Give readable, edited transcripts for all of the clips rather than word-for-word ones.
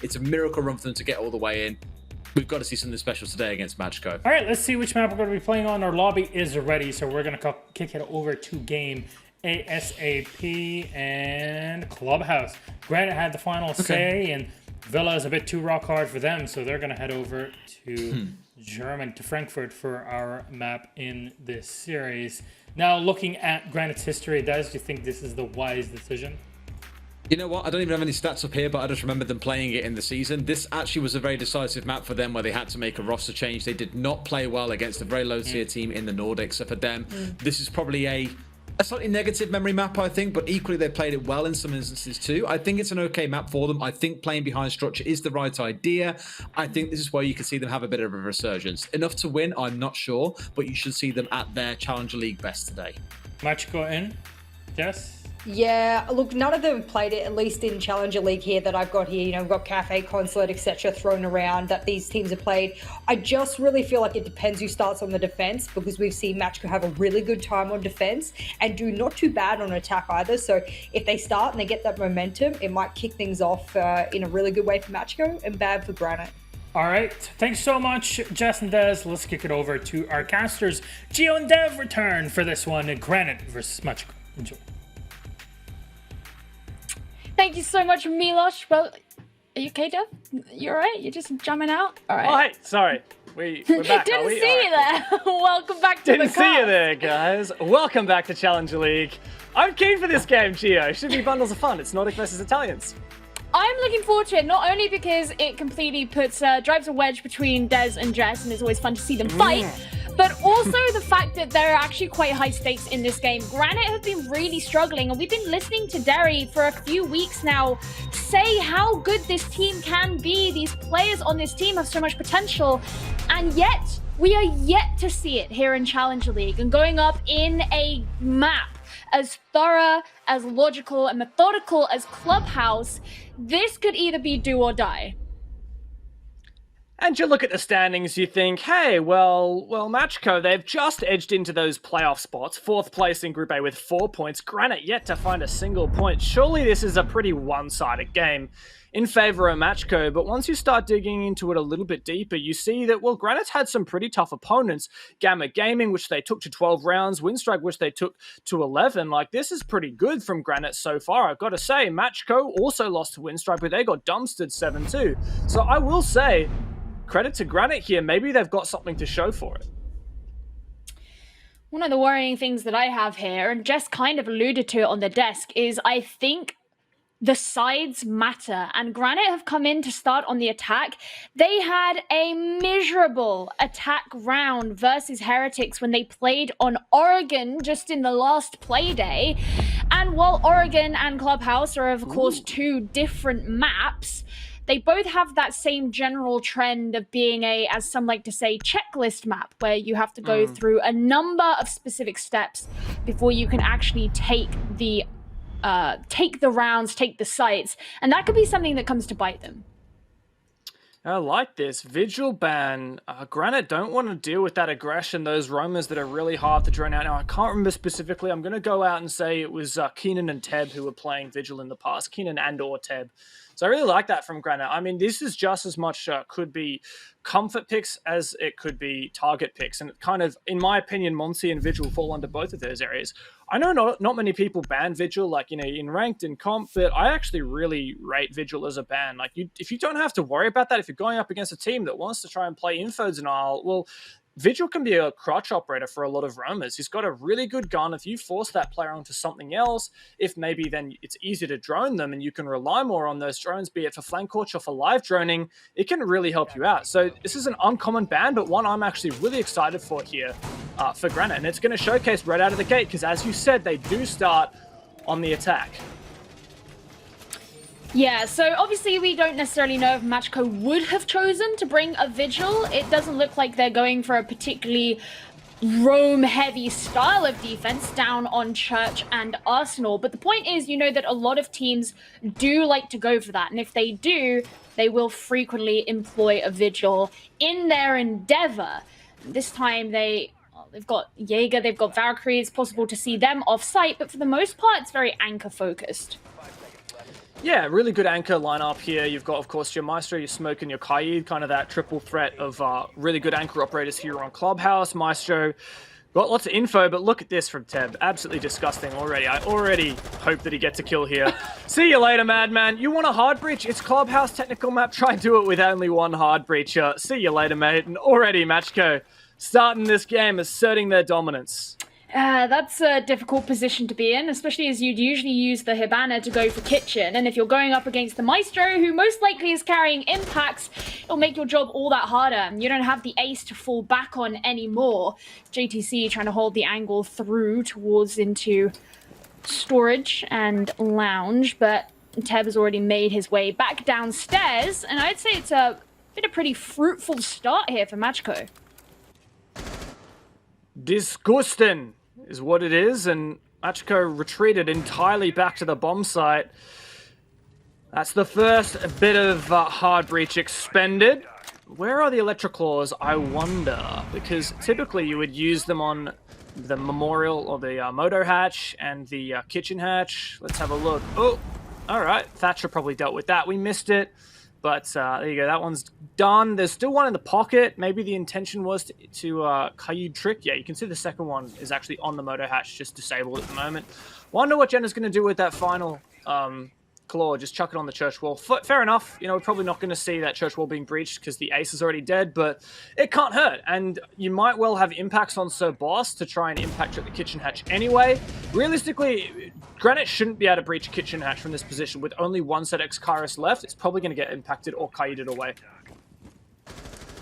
It's a miracle run for them to get all the way in. We've got to see something special today against Macko. All right, let's see which map we're going to be playing on. Our lobby is ready, so we're going to kick it over to game ASAP and Clubhouse. Granit had the final say, and Villa is a bit too rock hard for them, so they're going to head over to to Frankfurt for our map in this series. Now, looking at Granit's history, do you think this is the wise decision? You know what? I don't even have any stats up here, but I just remember them playing it in the season. This actually was a very decisive map for them where they had to make a roster change. They did not play well against a very low-tier team in the Nordics. So for them, this is probably a slightly negative memory map, I think, but equally they played it well in some instances too. I think it's an okay map for them. I think playing behind structure is the right idea. I think this is where you can see them have a bit of a resurgence. Enough to win, I'm not sure, but you should see them at their Challenger League best today. Macko in? Yes? Yeah, look, none of them played it, at least in Challenger League here that I've got here. You know, we've got Cafe, Consulate, etc. thrown around that these teams have played. I just really feel like it depends who starts on the defense, because we've seen Macko have a really good time on defense and do not too bad on attack either. So if they start and they get that momentum, it might kick things off in a really good way for Macko and bad for Granit. All right, thanks so much, Jess and Des. Let's kick it over to our casters. Gio and Dev return for this one. Granit versus Macko. Enjoy. Thank you so much, Milos. Well, are you okay, Dev? You all right? You're just jamming out? All right. Oh, hey, sorry. We're back, Didn't are we? see you there. Welcome back to Didn't the see you cast. there, guys. Welcome back to Challenger League. I'm keen for this game, Gio. Should be bundles of fun. It's Nordic versus Italians. I'm looking forward to it, not only because it completely drives a wedge between Des and Jess, and it's always fun to see them fight, but also the fact that there are actually quite high stakes in this game. Granit have been really struggling, and we've been listening to Derry for a few weeks now say how good this team can be. These players on this team have so much potential, and yet we are yet to see it here in Challenger League, and going up in a map as thorough, as logical and methodical as Clubhouse, this could either be do or die. And you look at the standings, you think, hey, well, Macko, they've just edged into those playoff spots. 4th place in Group A with 4 points. Granit yet to find a single point. Surely this is a pretty one-sided game in favor of Macko, but once you start digging into it a little bit deeper, you see that, well, Granit's had some pretty tough opponents. Gamma Gaming, which they took to 12 rounds, Windstrike, which they took to 11. Like, this is pretty good from Granit so far, I've got to say. Macko also lost to Windstrike, but they got dumpstered 7-2. So I will say, credit to Granit here. Maybe they've got something to show for it. One of the worrying things that I have here, and Jess kind of alluded to it on the desk, is I think the sides matter, and Granit have come in to start on the attack. They had a miserable attack round versus Heretics when they played on Oregon just in the last Playday. And while Oregon and Clubhouse are, of course, two different maps, they both have that same general trend of being a, as some like to say, checklist map, where you have to go through a number of specific steps before you can actually take the rounds, take the sites, and that could be something that comes to bite them. I like this. Vigil ban. Granit don't want to deal with that aggression, those roamers that are really hard to drone out. Now, I can't remember specifically. I'm going to go out and say it was Keenan and Teb who were playing Vigil in the past. Keenan and or Teb. So I really like that from Granit. I mean, this is just as much could be comfort picks as it could be target picks. And it kind of, in my opinion, Monty and Vigil fall under both of those areas. I know not many people ban Vigil, like, you know, in ranked and comp, but I actually really rate Vigil as a ban. Like, if you don't have to worry about that, if you're going up against a team that wants to try and play info denial, well, Vigil can be a crutch operator for a lot of roamers. He's got a really good gun. If you force that player onto something else, if maybe then it's easier to drone them and you can rely more on those drones, be it for flank coach or for live droning, it can really help you out. So this is an uncommon ban, but one I'm actually really excited for here for Granit. And it's going to showcase right out of the gate because, as you said, they do start on the attack. Yeah, so obviously we don't necessarily know if Macko would have chosen to bring a Vigil. It doesn't look like they're going for a particularly roam-heavy style of defense down on Church and Arsenal. But the point is, you know, that a lot of teams do like to go for that. And if they do, they will frequently employ a Vigil in their endeavor. This time they've got Jaeger, they've got Valkyrie. It's possible to see them off-site, but for the most part, it's very anchor-focused. Yeah, really good anchor lineup here. You've got, of course, your Maestro, your Smoke, and your Kaid, kind of that triple threat of really good anchor operators here on Clubhouse. Maestro got lots of info, but look at this from Teb. Absolutely disgusting already. I already hope that he gets a kill here. See you later, Madman. You want a hard breach? It's Clubhouse technical map. Try and do it with only one hard breacher. See you later, mate. And already, Macko starting this game, asserting their dominance. That's a difficult position to be in, especially as you'd usually use the Hibana to go for kitchen. And if you're going up against the Maestro, who most likely is carrying impacts, it'll make your job all that harder. You don't have the ace to fall back on anymore. JTC trying to hold the angle through towards into storage and lounge, but Teb has already made his way back downstairs, and I'd say it's been a pretty fruitful start here for Macko. Disgusting is what it is, and Macko retreated entirely back to the bomb site. That's the first bit of hard breach expended. Where are the Electroclaws, I wonder? Because typically you would use them on the Memorial or the Moto hatch and the kitchen hatch. Let's have a look. Oh, all right. Thatcher probably dealt with that. We missed it. But there you go. That one's done. There's still one in the pocket. Maybe the intention was to Kaid trick. Yeah, you can see the second one is actually on the Moto hatch, just disabled at the moment. Wonder what Jenna's going to do with that final claw. Just chuck it on the church wall. Fair enough. You know, we're probably not going to see that church wall being breached because the ace is already dead, but it can't hurt. And you might well have impacts on Sir Boss to try and impact at the kitchen hatch anyway. Realistically, Granit shouldn't be able to breach kitchen hatch from this position with only one set X Kairos left. It's probably going to get impacted or Kaided away.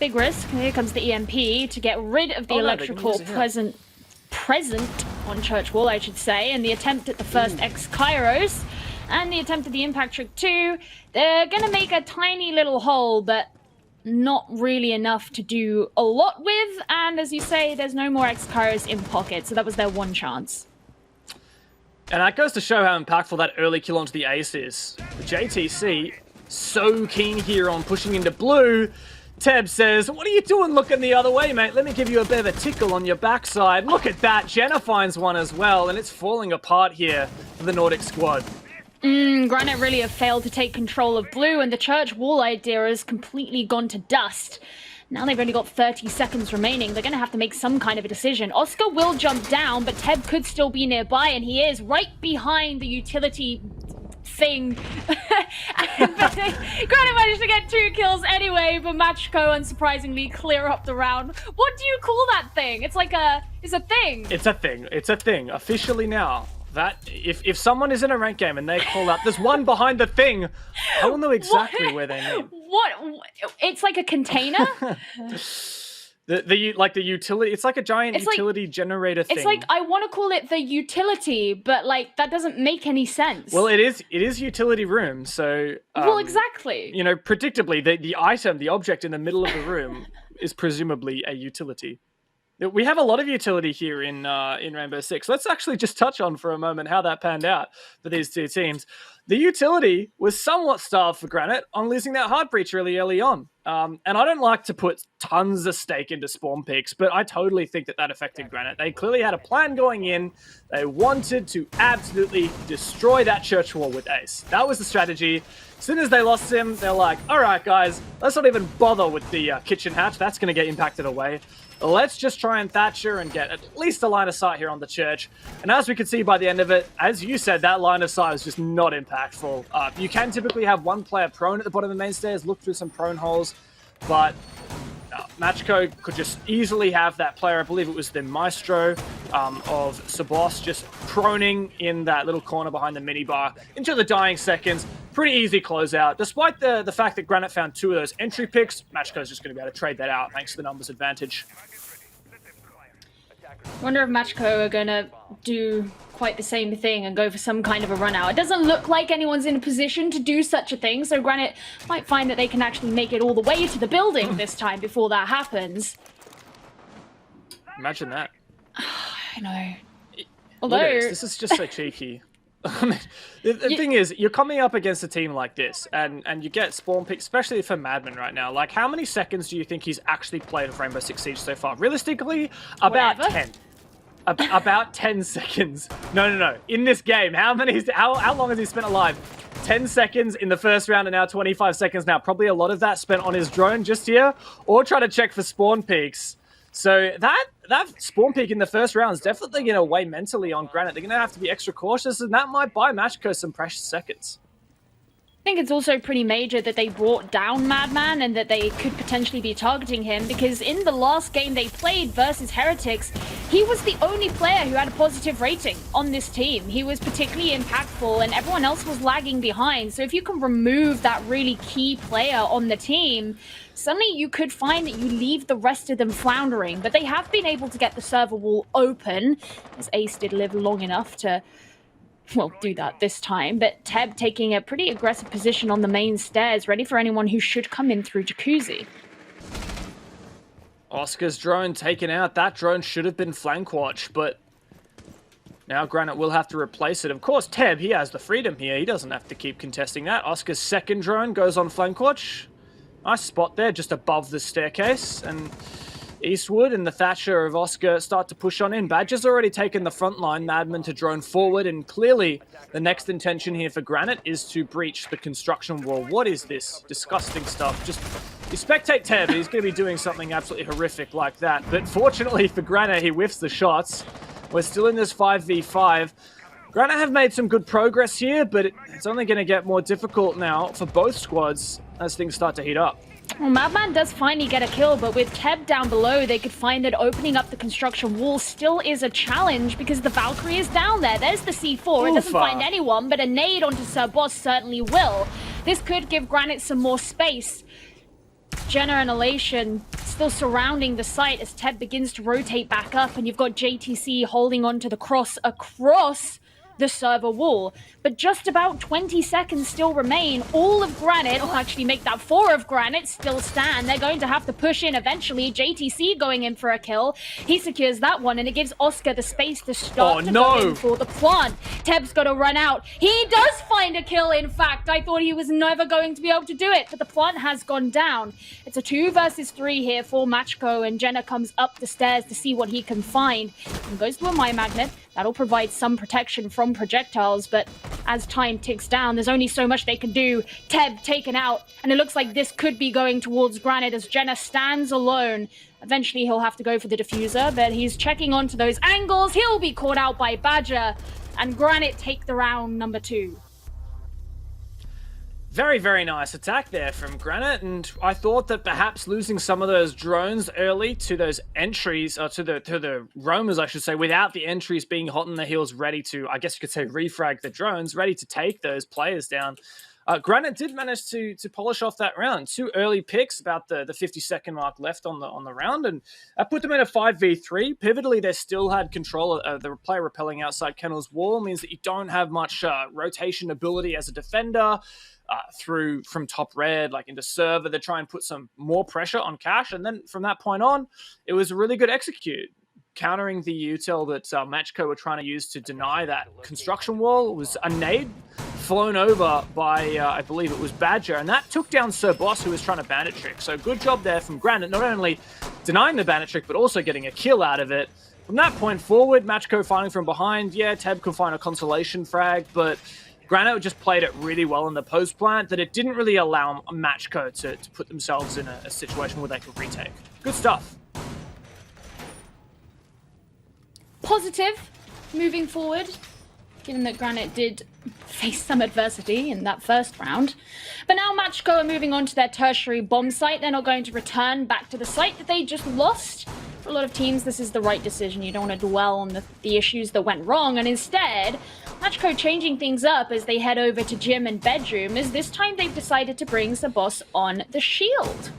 Big risk. Here comes the EMP to get rid of the electrical present on church wall, I should say, and the attempt at the first X Kairos. And the attempt at the impact trick too. They're going to make a tiny little hole, but not really enough to do a lot with. And as you say, there's no more X Kairos in pocket, so that was their one chance. And that goes to show how impactful that early kill onto the ace is. The JTC, so keen here on pushing into blue. Teb says, what are you doing looking the other way, mate? Let me give you a bit of a tickle on your backside. Look at that. Jenna finds one as well, and it's falling apart here for the Nordic squad. Granit really have failed to take control of blue, and the church wall idea has completely gone to dust. Now they've only got 30 seconds remaining. They're going to have to make some kind of a decision. Oscar will jump down, but Teb could still be nearby, and he is right behind the utility thing. Granit managed to get 2 kills anyway, but Macko unsurprisingly clear up the round. What do you call that thing? It's like it's a thing. It's a thing. It's a thing. Officially now. That if someone is in a ranked game and they call out, there's one behind the thing, I will know exactly where they mean. What? It's like a container? Like the utility. It's like a giant utility generator thing. It's like, I want to call it the utility, but like that doesn't make any sense. Well, it is utility room, so well, exactly. You know, predictably, the item, the object in the middle of the room is presumably a utility. We have a lot of utility here in Rainbow Six. Let's actually just touch on for a moment how that panned out for these two teams. The utility was somewhat starved for Granit on losing that hard breach really early on. And I don't like to put tons of stake into spawn picks, but I totally think that affected Granit. They clearly had a plan going in. They wanted to absolutely destroy that church wall with Ace. That was the strategy. As soon as they lost him, they're like, all right, guys, let's not even bother with the kitchen hatch. That's going to get impacted away. Let's just try and Thatcher and get at least a line of sight here on the church. And as we can see by the end of it, as you said, that line of sight is just not impactful. You can typically have one player prone at the bottom of the main stairs, look through some prone holes, but Macko could just easily have that player, I believe it was the Maestro of Sabos, just proning in that little corner behind the minibar into the dying seconds. Pretty easy closeout. Despite the fact that Granit found 2 of those entry picks, Macko's just going to be able to trade that out thanks to the numbers advantage. I wonder if Macko are going to do quite the same thing and go for some kind of a run out. It doesn't look like anyone's in a position to do such a thing, so Granit might find that they can actually make it all the way to the building this time before that happens. Imagine that. I know. Although this is just so cheeky. The thing is, you're coming up against a team like this, and you get spawn picks, especially for Madman right now. Like, how many seconds do you think he's actually played of Rainbow Six Siege so far? Realistically, about 10. About 10 seconds. No. In this game, how long has he spent alive? 10 seconds in the first round and now 25 seconds now. Probably a lot of that spent on his drone just here, or trying to check for spawn peaks. So that spawn peak in the first round is definitely going to weigh mentally on Granit. They're going to have to be extra cautious, and that might buy Macko some precious seconds. I think it's also pretty major that they brought down Madman and that they could potentially be targeting him, because in the last game they played versus Heretics, he was the only player who had a positive rating on this team. He was particularly impactful and everyone else was lagging behind. So if you can remove that really key player on the team, suddenly you could find that you leave the rest of them floundering. But they have been able to get the server wall open, as Ace did live long enough to do that this time. But Teb taking a pretty aggressive position on the main stairs, ready for anyone who should come in through Jacuzzi. Oscar's drone taken out. That drone should have been flank watch, but now Granit will have to replace it. Of course, Teb, he has the freedom here. He doesn't have to keep contesting that. Oscar's second drone goes on flank watch. Nice spot there, just above the staircase. And Eastwood and the Thatcher of Oscar start to push on in. Badger's already taken the front line, Madman to drone forward, and clearly the next intention here for Granit is to breach the construction wall. What is this disgusting stuff? Just, you spectate Teb, he's going to be doing something absolutely horrific like that. But fortunately for Granit, he whiffs the shots. We're still in this 5v5. Granit have made some good progress here, but it's only going to get more difficult now for both squads as things start to heat up. Well, Madman does finally get a kill, but with Teb down below, they could find that opening up the construction wall still is a challenge because the Valkyrie is down there. There's the C4. It doesn't find anyone, but a nade onto Sir Boss certainly will. This could give Granit some more space. Jenna and Elation still surrounding the site as Teb begins to rotate back up, and you've got JTC holding onto the cross across the server wall. But just about 20 seconds still remain. All of Granit, or actually make that 4 of Granit, still stand. They're going to have to push in eventually. JTC going in for a kill. He secures that one, and it gives Oscar the space to start go in for the plant. Teb's got to run out. He does find a kill, in fact. I thought he was never going to be able to do it, but the plant has gone down. It's a 2 versus 3 here for Macko, and Jenna comes up the stairs to see what he can find. And goes to a Mine Magnet. That'll provide some protection from projectiles, but as time ticks down, there's only so much they can do. Teb taken out, and it looks like this could be going towards Granit as Jenna stands alone. Eventually, he'll have to go for the diffuser, but he's checking onto those angles. He'll be caught out by Badger, and Granit take the round number 2. Very, very nice attack there from Granit, and I thought that perhaps losing some of those drones early to those entries, or to the roamers, I should say, without the entries being hot on the heels, ready to, I guess you could say, refrag the drones, ready to take those players down. Granit did manage to polish off that round. 2 early picks, about the 50-second mark left on the round, and that put them in a 5v3. Pivotally, they still had control of the player repelling outside Kennel's wall, means that you don't have much rotation ability as a defender. Through from top red, like into server, they try and put some more pressure on Cash, and then from that point on, it was a really good execute. Countering the util that Macko were trying to use to deny that construction wall was a nade flown over by, I believe it was Badger, and that took down Sir Boss, who was trying to bandit trick. So good job there from Granit, not only denying the bandit trick, but also getting a kill out of it. From that point forward, Macko fighting from behind. Yeah, Teb could find a consolation frag, but Granit just played it really well in the post plant, that it didn't really allow Macko to put themselves in a situation where they could retake. Good stuff. Positive moving forward, given that Granit did face some adversity in that first round. But now Macko are moving on to their tertiary bomb site. They're not going to return back to the site that they just lost. For a lot of teams, this is the right decision. You don't want to dwell on the issues that went wrong, and instead, Macko changing things up as they head over to gym and bedroom, as this time they've decided to bring Sir Boss on the shield.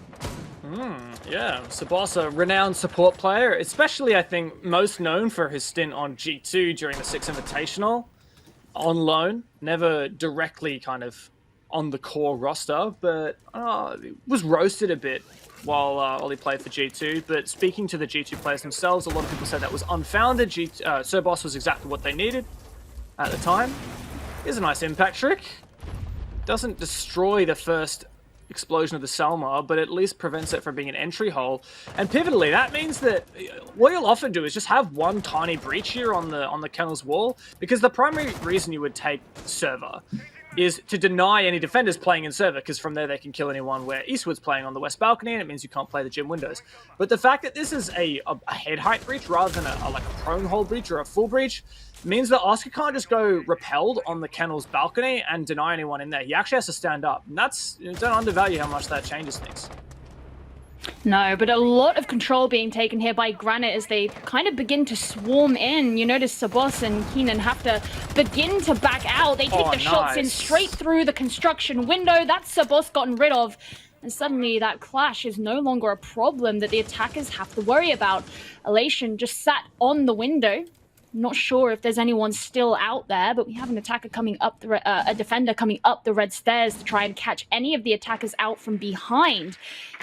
Yeah, Sir Boss, a renowned support player, especially, I think, most known for his stint on G2 during the 6 Invitational, on loan, never directly kind of on the core roster, but was roasted a bit while he played for G2. But speaking to the G2 players themselves, a lot of people said that was unfounded. Sir Boss was exactly what they needed at the time. Here's a nice impact trick. Doesn't destroy the first explosion of the Selma, but at least prevents it from being an entry hole. And pivotally, that means that what you'll often do is just have one tiny breach here on the Kennel's wall, because the primary reason you would take server is to deny any defenders playing in server, because from there they can kill anyone where Eastwood's playing on the west balcony, and it means you can't play the gym windows. But the fact that this is a head height breach rather than like a prone hold breach or a full breach means that Oscar can't just go repelled on the kennel's balcony and deny anyone in there. He actually has to stand up. And that's, don't undervalue how much that changes things. No, but a lot of control being taken here by Granit as they kind of begin to swarm in. You notice Sabos and Keenan have to begin to back out. They take the shots in straight through the construction window. That's Sabos gotten rid of. And suddenly that clash is no longer a problem that the attackers have to worry about. Elation just sat on the window. Not sure if there's anyone still out there, but we have an attacker coming up, a defender coming up the red stairs to try and catch any of the attackers out from behind.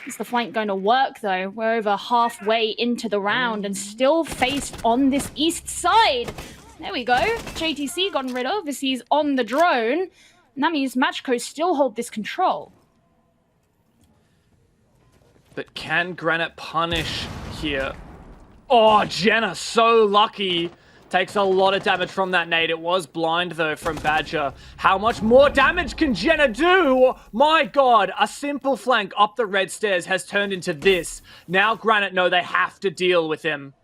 Is the flank going to work, though? We're over halfway into the round and still faced on this east side. There we go. JTC gotten rid of as he's on the drone. And that means Macko still hold this control. But can Granit punish here? Oh, Jenna, so lucky. Takes a lot of damage from that nade. It was blind, though, from Badger. How much more damage can Jenna do? My God, a simple flank up the red stairs has turned into this. Now Granit know they have to deal with him.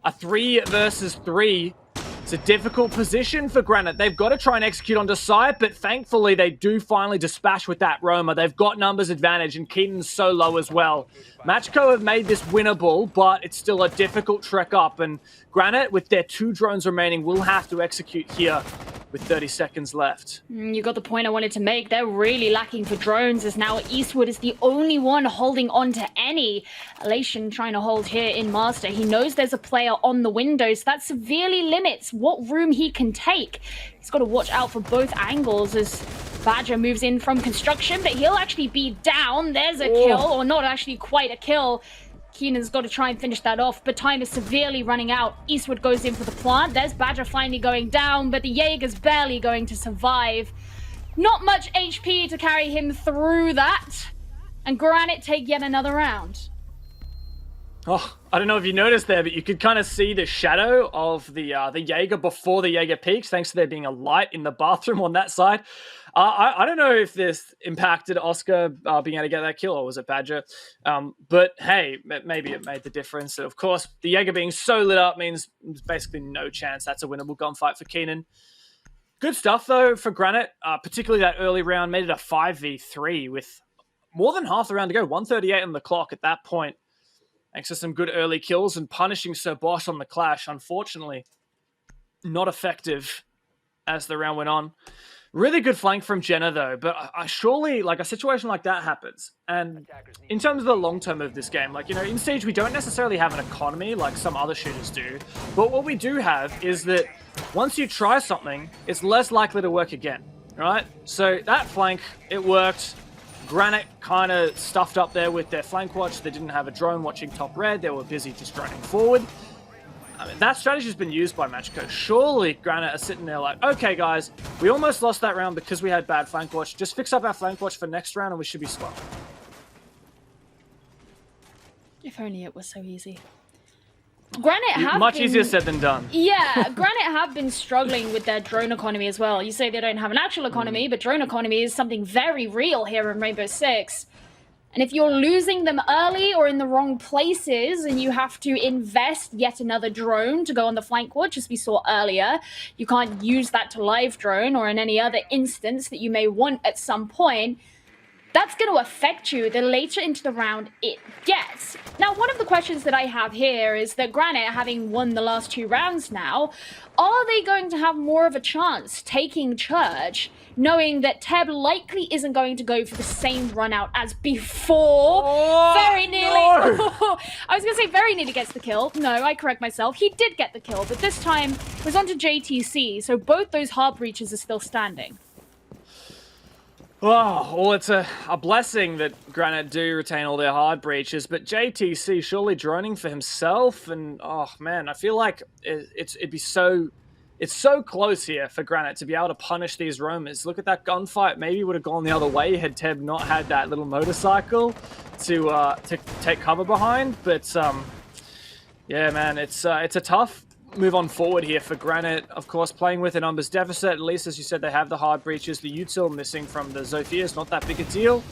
A 3 versus 3. It's a difficult position for Granit. They've got to try and execute on Desire, but thankfully they do finally dispatch with that Roma. They've got numbers advantage, and Keaton's so low as well. Macko have made this winnable, but it's still a difficult trek up, and Granit, with their 2 drones remaining, will have to execute here with 30 seconds left. You got the point I wanted to make. They're really lacking for drones, as now Eastwood is the only one holding on to any. Elation trying to hold here in Master. He knows there's a player on the window, so that severely limits what room he can take. He's got to watch out for both angles as Badger moves in from construction, but he'll actually be down. There's a kill, or not actually quite a kill. Keenan's got to try and finish that off, but time is severely running out. Eastwood goes in for the plant. There's Badger finally going down, but the Jaeger's barely going to survive. Not much HP to carry him through that. And Granit take yet another round. Oh, I don't know if you noticed there, but you could kind of see the shadow of the Jaeger before the Jaeger peaks, thanks to there being a light in the bathroom on that side. I don't know if this impacted Oscar being able to get that kill, or was it Badger? But hey, maybe it made the difference. And of course, the Jaeger being so lit up means there's basically no chance that's a winnable gunfight for Keenan. Good stuff, though, for Granit, particularly that early round. Made it a 5v3 with more than half the round to go, 138 on the clock at that point. Thanks to some good early kills and punishing Sir Bosch on the clash. Unfortunately, not effective as the round went on. Really good flank from Jenna, though, but surely, like, a situation like that happens. And in terms of the long term of this game, like, you know, in Siege, we don't necessarily have an economy like some other shooters do. But what we do have is that once you try something, it's less likely to work again, right? So that flank, it worked. Granit kind of stuffed up there with their flank watch. They didn't have a drone watching top red. They were busy just droning forward. I mean, that strategy has been used by Macko. Surely Granit are sitting there like, okay, guys, we almost lost that round because we had bad flank watch. Just fix up our flank watch for next round and we should be swell. If only it was so easy. Granit have much been, easier said than done. Yeah, Granit have been struggling with their drone economy as well. You say they don't have an actual economy, but drone economy is something very real here in Rainbow Six. And if you're losing them early or in the wrong places and you have to invest yet another drone to go on the flank watch, as we saw earlier, you can't use that to live drone or in any other instance that you may want at some point, that's going to affect you the later into the round it gets. Now, one of the questions that I have here is that Granit, having won the last 2 rounds now, are they going to have more of a chance taking Church, knowing that Teb likely isn't going to go for the same run out as before? Very nearly. No. I was going to say very nearly gets the kill. No, I correct myself. He did get the kill, but this time it was onto JTC, so both those hard breaches are still standing. Oh, well, it's a blessing that Granit do retain all their hard breaches, but JTC surely droning for himself, and oh man, I feel like it's so close here for Granit to be able to punish these roamers. Look at that gunfight. Maybe it would have gone the other way had Teb not had that little motorcycle to take cover behind. But yeah, man, it's a tough move on forward here for Granit. Of course, playing with a numbers deficit. At least, as you said, they have the hard breaches. The util missing from the Zofia is not that big a deal.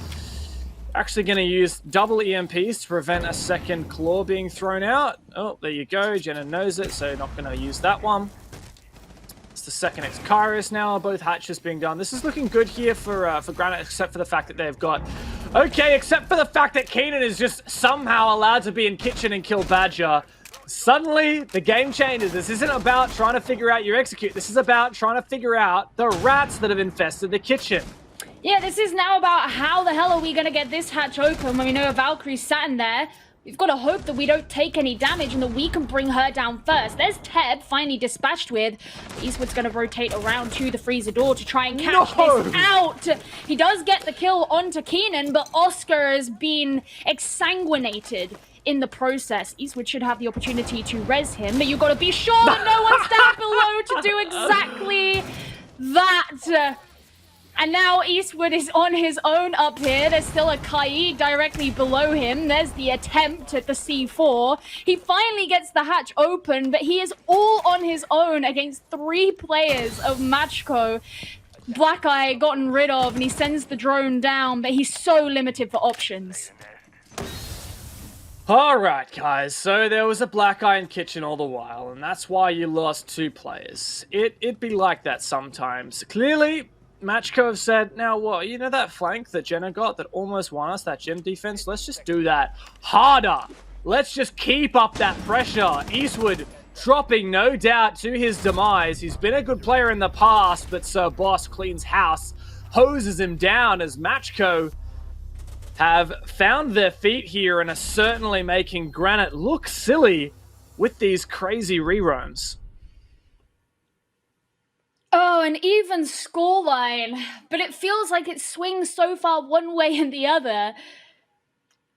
Actually going to use double EMPs to prevent a second claw being thrown out. Oh, there you go. Jenna knows it, so not going to use that one. It's the second X-Kairos now. Both hatches being done. This is looking good here for Granit, except for the fact that they've got... Okay, except for the fact that Keenan is just somehow allowed to be in kitchen and kill Badger. Suddenly, the game changes. This isn't about trying to figure out your execute. This is about trying to figure out the rats that have infested the kitchen. Yeah, this is now about how the hell are we going to get this hatch open when we know a Valkyrie's sat in there. We've got to hope that we don't take any damage and that we can bring her down first. There's Teb finally dispatched with. Eastwood's going to rotate around to the freezer door to try and catch this out. He does get the kill onto Keenan, but Oscar has been exsanguinated in the process. Eastwood should have the opportunity to res him, but you've got to be sure that no one's down below to do exactly that. And now Eastwood is on his own up here. There's still a Kai directly below him. There's the attempt at the C4. He finally gets the hatch open, but he is all on his own against 3 players of Macko. Black Eye gotten rid of, and he sends the drone down, but he's so limited for options. Alright guys, so there was a Black Eye in kitchen all the while, and that's why you lost 2 players. It'd be like that sometimes. Clearly, Macko have said, now what, you know that flank that Jenna got that almost won us, that gym defense? Let's just do that harder. Let's just keep up that pressure. Eastwood dropping, no doubt, to his demise. He's been a good player in the past, but Sir Boss cleans house, hoses him down as Macko have found their feet here and are certainly making Granit look silly with these crazy re-roams. Oh, an even scoreline, but it feels like it swings so far one way and the other,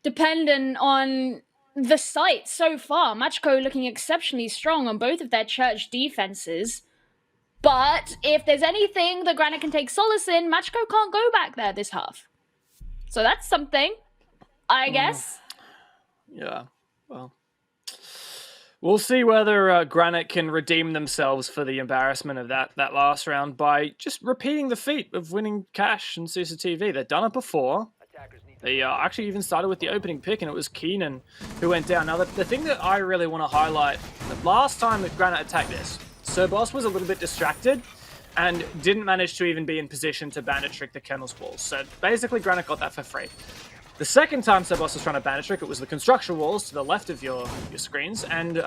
dependent on the site so far. Macko looking exceptionally strong on both of their church defenses. But if there's anything that Granit can take solace in, Macko can't go back there this half. So that's something, I guess. Yeah, well... We'll see whether Granit can redeem themselves for the embarrassment of that last round by just repeating the feat of winning cash and CCTV. They've done it before. They actually even started with the opening pick, and it was Keenan who went down. Now, the thing that I really want to highlight, the last time that Granit attacked this, Sir Boss was a little bit distracted and didn't manage to even be in position to bandit trick the Kennel's walls. So basically, Granit got that for free. The second time Sir Boss was trying to bandit trick, it was the construction walls to the left of your screens, and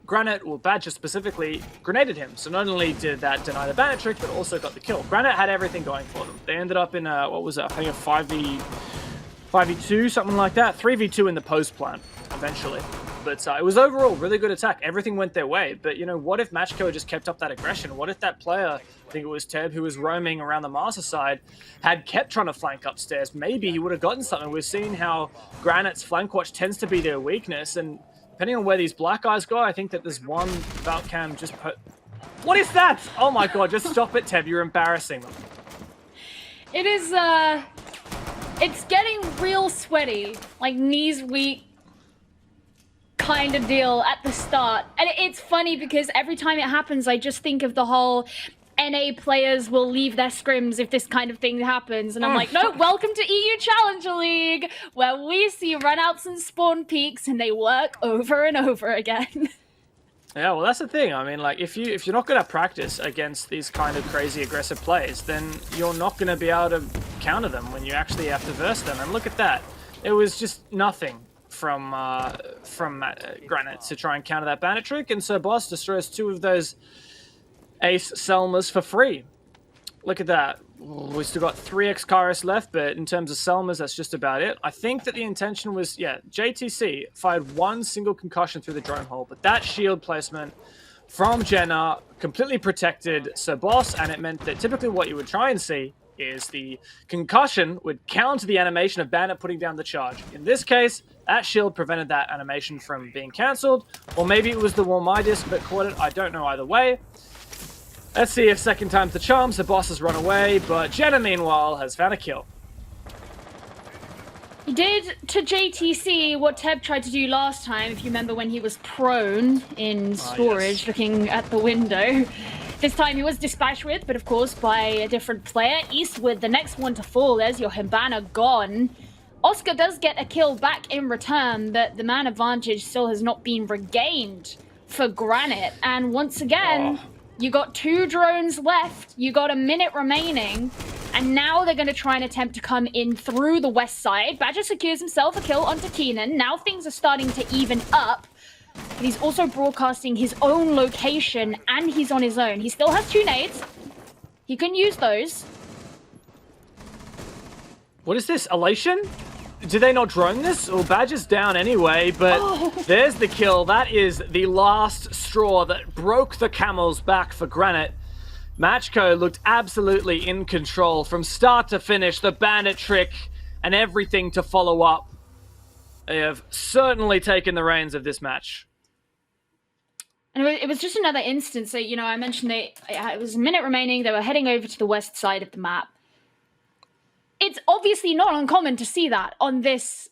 Granit, or Badger specifically, grenaded him. So not only did that deny the bandit trick, but also got the kill. Granit had everything going for them. They ended up in what was it? I think a 5v2, something like that. 3v2 in the post plant, eventually. But it was overall really good attack. Everything went their way. But, you know, what if Macko had just kept up that aggression? What if that player, I think it was Teb, who was roaming around the master side, had kept trying to flank upstairs? Maybe he would have gotten something. We've seen how Granit's flank watch tends to be their weakness. And depending on where these black eyes go, I think that there's one Valcam just put... What is that? Oh my god, just stop it, Teb. You're embarrassing them. It is, it's getting real sweaty. Like, knees weak kind of deal at the start. And it's funny because every time it happens, I just think of the whole NA players will leave their scrims if this kind of thing happens. And I'm like, no, welcome to EU Challenger League, where we see runouts and spawn peaks and they work over and over again. Yeah, well, that's the thing. I mean, like, if you're not going to practice against these kind of crazy aggressive plays, then you're not going to be able to counter them when you actually have to verse them. And look at that. It was just nothing from Granit to try and counter that bandit trick, and Sir Boss destroys 2 of those ace Selmas for free. Look at that. We still got 3 X-Kairos left, but in terms of Selmas, that's just about it. I think that the intention was, yeah, JTC fired 1 single concussion through the drone hole, but that shield placement from Jenna completely protected Sir Boss, and it meant that typically what you would try and see is the concussion would counter the animation of Bandit putting down the charge. In this case, that shield prevented that animation from being cancelled, or maybe it was the Warm Eye disc that caught it. I don't know either way. Let's see if second time's the charms. The boss has run away, but Jenna, meanwhile, has found a kill. He did to JTC what Teb tried to do last time, if you remember when he was prone in storage, yes. looking at the window. This time he was dispatched with, but of course by a different player. Eastwood, the next one to fall. There's your Himbana gone. Oscar does get a kill back in return, but the man advantage still has not been regained for Granit. And once again, you got 2 drones left. You got a minute remaining. And now they're going to try and attempt to come in through the west side. Badger secures himself a kill onto Keenan. Now things are starting to even up. But he's also broadcasting his own location, and he's on his own. He still has 2 nades. He can use those. What is this? Elation? Did they not drone this? Well, Badger's down anyway, but there's the kill. That is the last straw that broke the camel's back for Granit. Macko looked absolutely in control from start to finish. The bandit trick and everything to follow up. They have certainly taken the reins of this match. And it was just another instance. So, you know, I mentioned it was a minute remaining. They were heading over to the west side of the map. It's obviously not uncommon to see that on this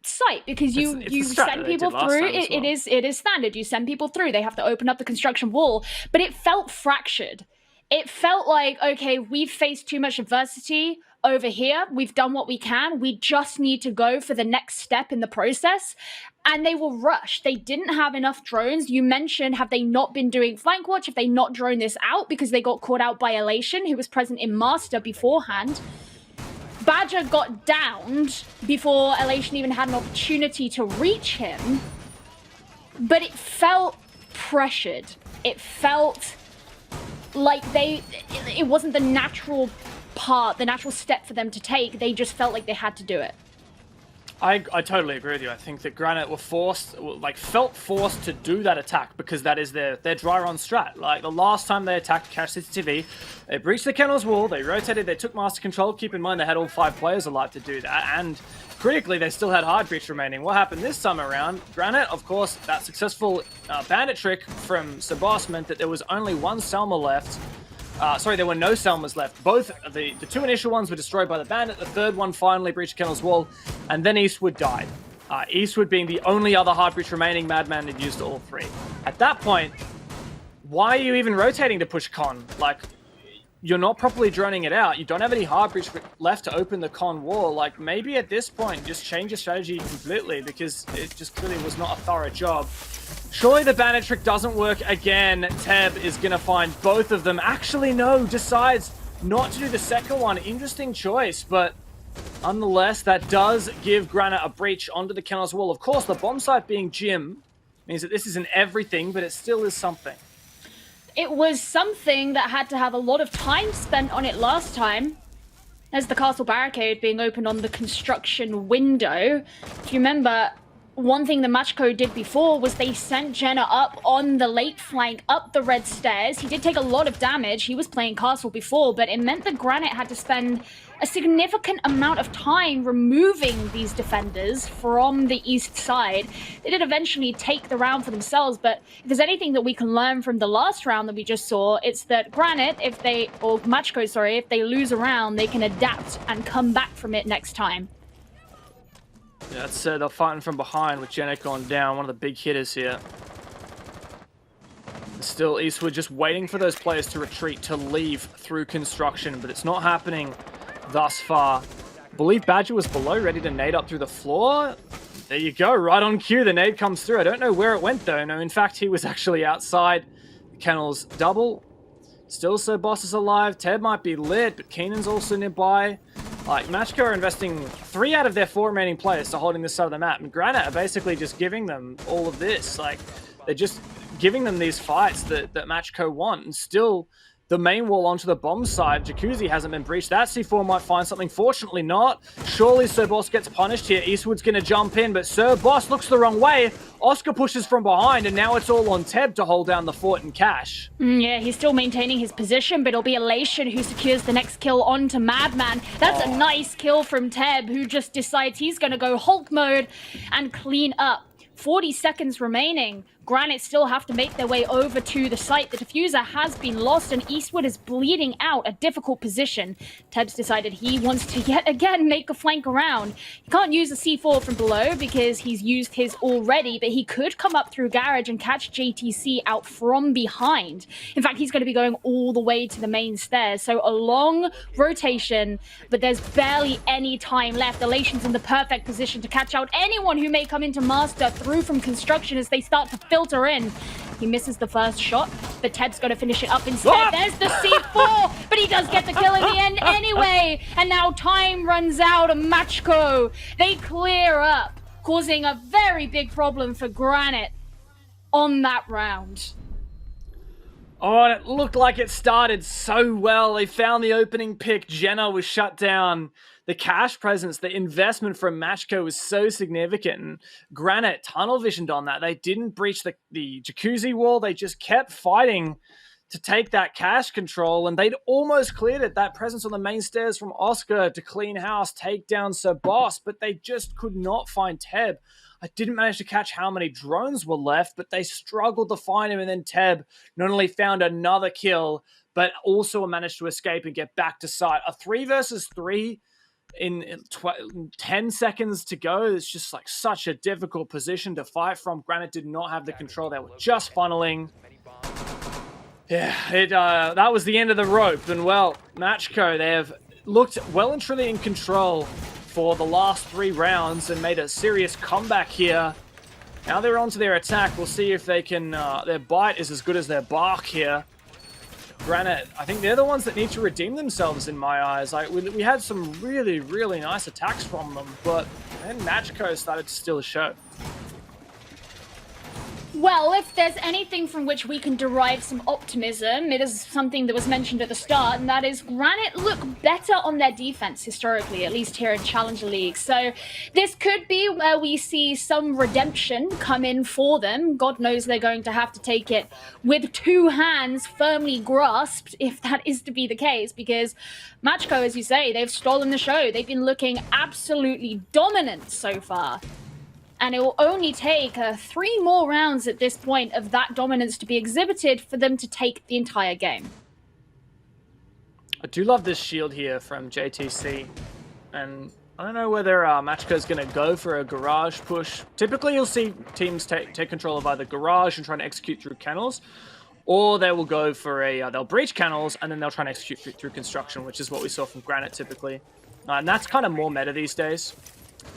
site because you send people through. It is standard. You send people through. They have to open up the construction wall. But it felt fractured. It felt like, okay, we've faced too much adversity over here. We've done what we can. We just need to go for the next step in the process. And they were rushed. They didn't have enough drones. You mentioned, have they not been doing flank watch? Have they not droned this out because they got caught out by Elation, who was present in Master beforehand? Badger got downed before Elation even had an opportunity to reach him. But it felt pressured. It felt like it wasn't the natural part, the natural step for them to take. They just felt like they had to do it. I totally agree with you. I think that Granit were felt forced to do that attack because that is their dry run strat. Like the last time they attacked Cash City TV, they breached the kennel's wall, they rotated, they took master control. Keep in mind they had all 5 players alive to do that, and critically they still had hard breach remaining. What happened this time around? Granit, of course, that successful bandit trick from Sabas meant that there was only 1 Selma left. Sorry, there were no Selmas left. Both the 2 initial ones were destroyed by the bandit. The 3rd one finally breached Kennel's wall, and then Eastwood died. Eastwood being the only other hard breach remaining, Madman had used all 3. At that point, why are you even rotating to push con? Like, you're not properly droning it out. You don't have any hard breach left to open the con wall. Like, maybe at this point, just change your strategy completely because it just clearly was not a thorough job. Surely the bandit trick doesn't work again. Teb is going to find both of them. Actually, no, decides not to do the second one. Interesting choice, but nonetheless, that does give Granit a breach onto the kennel's wall. Of course, the bomb site being Jim means that this isn't everything, but it still is something. It was something that had to have a lot of time spent on it last time. There's the castle barricade being opened on the construction window. If you remember, one thing the Macko did before was they sent Jenna up on the late flank, up the red stairs. He did take a lot of damage. He was playing castle before, but it meant that Granit had to spend a significant amount of time removing these defenders from the east side. They did eventually take the round for themselves, but if there's anything that we can learn from the last round that we just saw, it's that Granit, Macko, sorry, if they lose a round, they can adapt and come back from it next time. Yeah, it's they're fighting from behind with Janet gone down, one of the big hitters here. Still, Eastwood just waiting for those players to retreat, to leave through construction, but it's not happening thus far. I believe Badger was below, ready to nade up through the floor. There you go, right on cue, the nade comes through. I don't know where it went though. No, in fact, he was actually outside the kennel's double. Still, Sir Boss is alive. Ted might be lit, but Keenan's also nearby. Like, Macko are investing 3 out of their 4 remaining players to holding this side of the map, and Granit are basically just giving them all of this. Like, they're just giving them these fights that Macko want, and still, the main wall onto the bomb side, Jacuzzi hasn't been breached. That C4 might find something. Fortunately not. Surely Sir Boss gets punished here. Eastwood's going to jump in, but Sir Boss looks the wrong way. Oscar pushes from behind, and now it's all on Teb to hold down the fort and cash. Yeah, he's still maintaining his position, but it'll be Elation who secures the next kill onto Madman. That's a nice kill from Teb, who just decides he's going to go Hulk mode and clean up. 40 seconds remaining. Granit still have to make their way over to the site. The diffuser has been lost and Eastwood is bleeding out, a difficult position. Teb's decided he wants to yet again make a flank around. He can't use the C4 from below because he's used his already, but he could come up through garage and catch JTC out from behind. In fact, he's going to be going all the way to the main stairs. So a long rotation, but there's barely any time left. Elation's in the perfect position to catch out anyone who may come into Master through from construction as they start to filter in. He misses the first shot, but Teb's got to finish it up instead. There's the C4, but he does get the kill in the end anyway. And now time runs out of Macko. They clear up, causing a very big problem for Granit on that round. Oh, and it looked like it started so well. They found the opening pick. Jenna was shut down. The cash presence, the investment from Macko was so significant. And Granit tunnel visioned on that. They didn't breach the jacuzzi wall. They just kept fighting to take that cash control. And they'd almost cleared it. That presence on the main stairs from Oscar to clean house, take down Sir Boss. But they just could not find Teb. I didn't manage to catch how many drones were left, but they struggled to find him. And then Teb not only found another kill, but also managed to escape and get back to site. A 3 versus 3 in 10 seconds to go. It's just like such a difficult position to fight from. Granit did not have the control. They were just funneling. Yeah, that was the end of the rope. And well, Macko, they have looked well and truly in control for the last 3 rounds and made a serious comeback here. Now they're on to their attack. We'll see if they can, their bite is as good as their bark here. Granit, I think they're the ones that need to redeem themselves in my eyes. We had some really, really nice attacks from them, but then Macko started to steal the show. Well, if there's anything from which we can derive some optimism, it is something that was mentioned at the start, and that is Granit look better on their defense historically, at least here in Challenger League. So this could be where we see some redemption come in for them. God knows they're going to have to take it with 2 hands firmly grasped, if that is to be the case, because Macko, as you say, they've stolen the show. They've been looking absolutely dominant so far. And it will only take 3 more rounds at this point of that dominance to be exhibited for them to take the entire game. I do love this shield here from JTC. And I don't know whether Macko's going to go for a garage push. Typically, you'll see teams take control of either garage and try to execute through kennels, or they will go for they'll breach kennels and then they'll try and execute through construction, which is what we saw from Granit typically. And that's kind of more meta these days.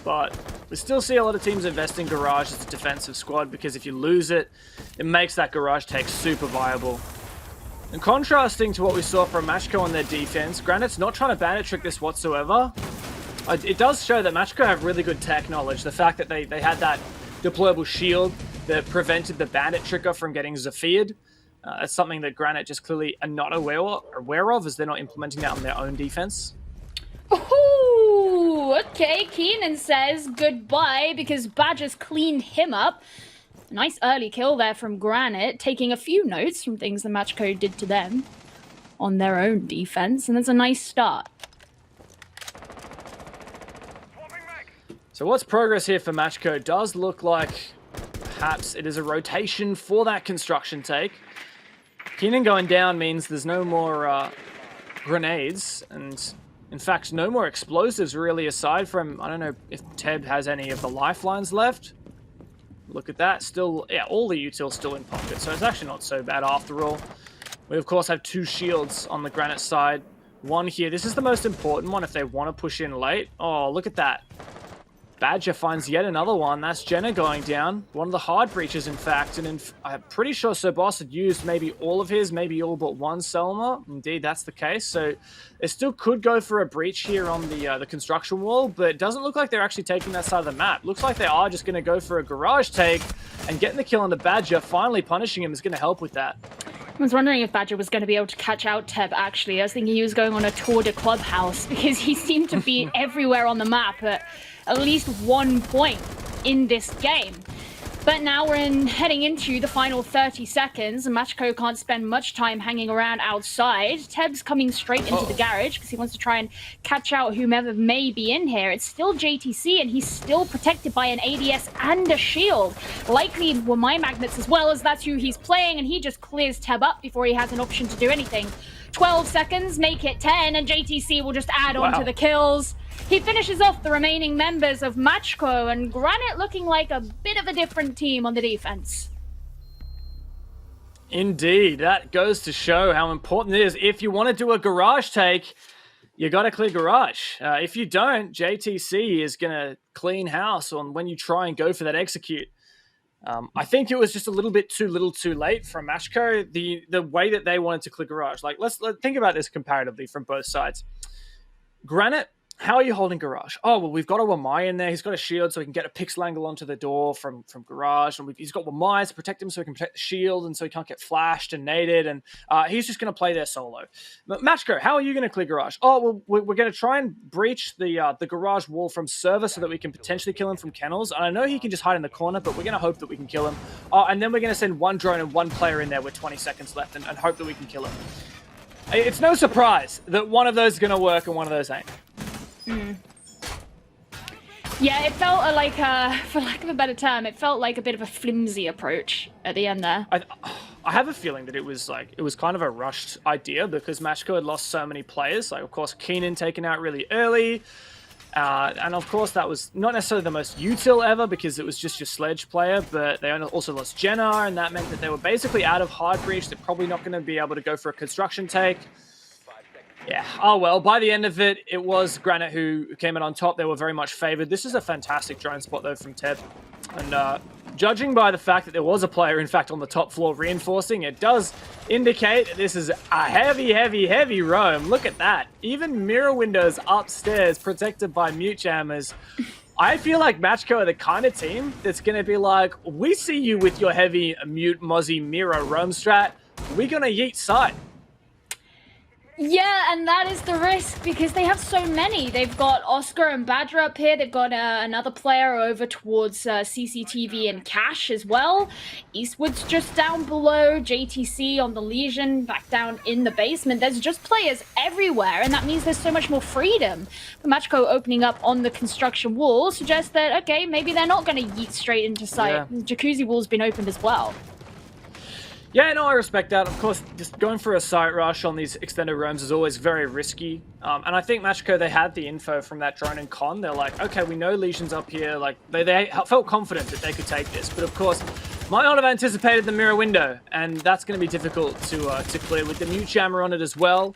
But we still see a lot of teams invest in garage as a defensive squad because if you lose it, it makes that garage take super viable. And contrasting to what we saw from Macko on their defense, Granit's not trying to bandit trick this whatsoever. It does show that Macko have really good tech knowledge. The fact that they had that deployable shield that prevented the bandit tricker from getting Zephyr'd. That's something that Granit just clearly are not aware of as they're not implementing that on their own defense. Ooh, okay, Keenan says goodbye because Badger's cleaned him up. Nice early kill there from Granit, taking a few notes from things the Macko did to them on their own defense, and that's a nice start. So what's progress here for Macko? Does look like perhaps it is a rotation for that construction take. Keenan going down means there's no more grenades, and in fact, no more explosives really aside from, I don't know if Teb has any of the lifelines left. Look at that, still, yeah, all the utils still in pocket, so it's actually not so bad after all. We of course have 2 shields on the Granit side. One here, this is the most important one if they want to push in late. Oh, look at that. Badger finds yet another one. That's Jenna going down. One of the hard breaches, in fact. And I'm pretty sure Sir Boss had used maybe all of his, maybe all but one Selma. Indeed, that's the case. So they still could go for a breach here on the construction wall, but it doesn't look like they're actually taking that side of the map. Looks like they are just going to go for a garage take, and getting the kill on the Badger, finally punishing him, is going to help with that. I was wondering if Badger was going to be able to catch out Teb, actually. I was thinking he was going on a tour de clubhouse because he seemed to be everywhere on the map at least one point in this game. But now we're heading into the final 30 seconds, and Macko can't spend much time hanging around outside. Teb's coming straight into the garage because he wants to try and catch out whomever may be in here. It's still JTC, and he's still protected by an ADS and a shield. Likely were my magnets as well, as that's who he's playing, and he just clears Teb up before he has an option to do anything. 12 seconds, make it 10, and JTC will just add on to the kills. He finishes off the remaining members of Macko, and Granit looking like a bit of a different team on the defense. Indeed, that goes to show how important it is. If you want to do a garage take, you got to clear garage. If you don't, JTC is going to clean house on when you try and go for that execute. I think it was just a little bit too little too late from Macko, the way that they wanted to clear garage. Like, let's think about this comparatively from both sides. Granit, how are you holding garage? Oh, well, we've got a Wamai in there. He's got a shield so he can get a pixel angle onto the door from garage. And he's got Wamai to protect him so he can protect the shield and so he can't get flashed and naded. And he's just going to play there solo. But Macko, how are you going to clear garage? Oh, well, we're going to try and breach the garage wall from server so that we can potentially kill him from kennels. And I know he can just hide in the corner, but we're going to hope that we can kill him. Oh, and then we're going to send one drone and one player in there with 20 seconds left and hope that we can kill him. It's no surprise that one of those is going to work and one of those ain't. Yeah, it felt like, for lack of a better term, it felt like a bit of a flimsy approach at the end there. I have a feeling that it was kind of a rushed idea because Macko had lost so many players. Like, of course, Keenan taken out really early. And of course, that was not necessarily the most util ever because it was just your sledge player, but they also lost Jenna, and that meant that they were basically out of hard breach. They're probably not going to be able to go for a construction take. Yeah, oh well, by the end of it, it was Granit who came in on top. They were very much favored. This is a fantastic drone spot, though, from Teb. And judging by the fact that there was a player, in fact, on the top floor reinforcing, it does indicate that this is a heavy roam. Look at that. Even mirror windows upstairs protected by mute jammers. I feel like Macko are the kind of team that's going to be like, we see you with your heavy mute mozzie mirror roam strat. We're going to yeet side. Yeah, and that is the risk because they have so many. They've got Oscar and Badger up here. They've got another player over towards CCTV and Cash as well. Eastwood's just down below. JTC on the Legion back down in the basement. There's just players everywhere, and that means there's so much more freedom. The Macko opening up on the construction wall suggests that, okay, maybe they're not going to yeet straight into sight. Yeah. Jacuzzi wall's been opened as well. Yeah, no, I respect that. Of course, just going for a site rush on these extended roams is always very risky. And I think Macko, they had the info from that drone and con. They're like, okay, we know Legion's up here. Like, they felt confident that they could take this. But of course, might not have anticipated the mirror window. And that's going to be difficult to clear with the mute jammer on it as well.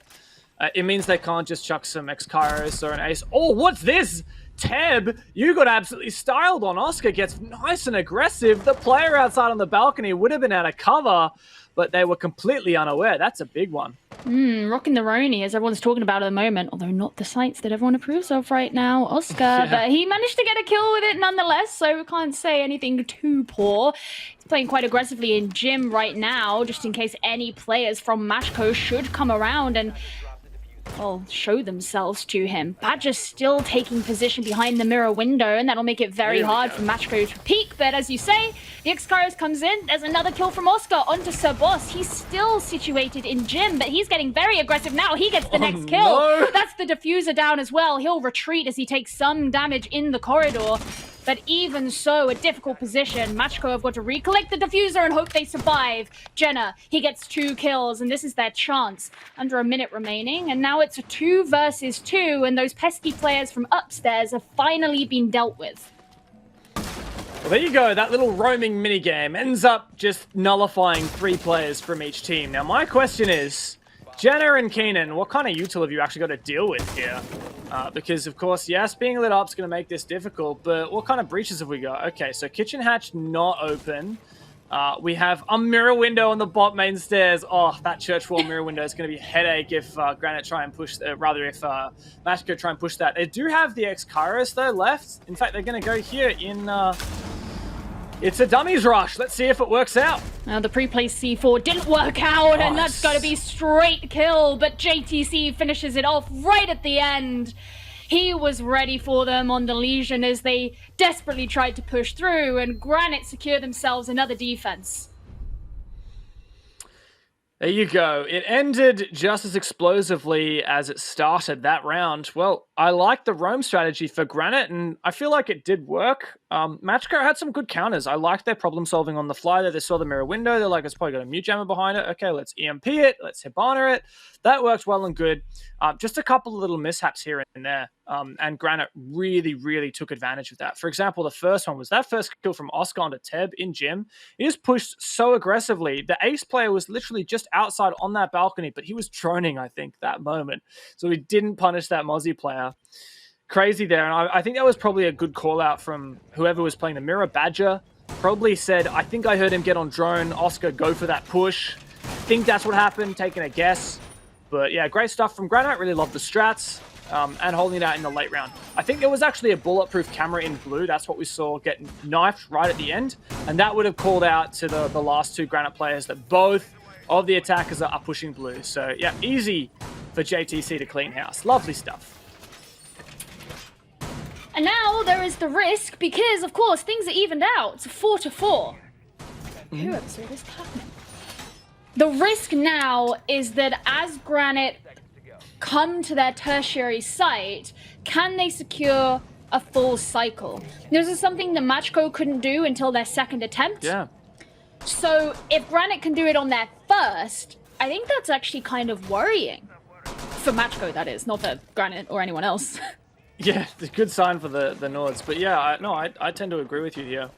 It means they can't just chuck some X-Kairos or an Ace. Oh, what's this? Teb, you got absolutely styled on. Oscar gets nice and aggressive. The player outside on the balcony would have been out of cover, but they were completely unaware. That's a big one. Rocking the Roni, as everyone's talking about at the moment, although not the sites that everyone approves of right now, Oscar. Yeah. But he managed to get a kill with it nonetheless, so we can't say anything too poor. He's playing quite aggressively in gym right now, just in case any players from Macko should come around and show themselves to him. Badger's still taking position behind the mirror window, and that'll make it very hard for Macko to peek. But as you say, the X-Kairos comes in. There's another kill from Oscar onto Sir Boss. He's still situated in gym, but he's getting very aggressive now. He gets the next kill. No. That's the diffuser down as well. He'll retreat as he takes some damage in the corridor. But even so, a difficult position. Macko have got to recollect the diffuser and hope they survive. Jenna, he gets 2 kills, and this is their chance. Under a minute remaining, and now it's a 2 versus 2, and those pesky players from upstairs have finally been dealt with. Well, there you go. That little roaming minigame ends up just nullifying 3 players from each team. Now, my question is, Jenna and Keenan, what kind of util have you actually got to deal with here? Because, of course, yes, being lit up is going to make this difficult, but what kind of breaches have we got? Okay, so kitchen hatch not open. We have a mirror window on the bot main stairs. Oh, that church wall mirror window is going to be a headache if Granit try and push, if Macko try and push that. They do have the X-Kairos, though, left. In fact, they're going to go here in... It's a dummies rush. Let's see if it works out. Now, the pre-placed C4 didn't work out, and that's got to be straight kill, but JTC finishes it off right at the end. He was ready for them on the Legion as they desperately tried to push through, and Granit secured themselves another defense. There you go. It ended just as explosively as it started that round. Well, I like the roam strategy for Granit, and I feel like it did work. Macko had some good counters. I liked their problem solving on the fly there. They saw the mirror window. They're like, it's probably got a mute jammer behind it. Okay, let's EMP it. Let's Hibana it. That worked well and good. Just a couple of little mishaps here and there. And Granit really, really took advantage of that. For example, the first one was that first kill from Oscar onto Teb in gym. He just pushed so aggressively. The ace player was literally just outside on that balcony, but he was droning, I think, that moment. So he didn't punish that Mozzie player. Crazy there. And I think that was probably a good call out from whoever was playing the mirror. Badger probably said, I think I heard him get on drone. Oscar, go for that push. I think that's what happened, taking a guess. But yeah, great stuff from Granit. Really love the strats and holding it out in the late round. I think there was actually a bulletproof camera in blue. That's what we saw get knifed right at the end. And that would have called out to the last two Granit players that both of the attackers are pushing blue. So yeah, easy for JTC to clean house. Lovely stuff. And now there is the risk because, of course, things are evened out. It's 4-4. Whoever saw this happening. The risk now is that as Granit come to their tertiary site, can they secure a full cycle? This is something that Macko couldn't do until their second attempt. Yeah. So if Granit can do it on their first, I think that's actually kind of worrying. For Macko, that is, not for Granit or anyone else. Yeah, it's a good sign for the Nords. But yeah, I tend to agree with you here.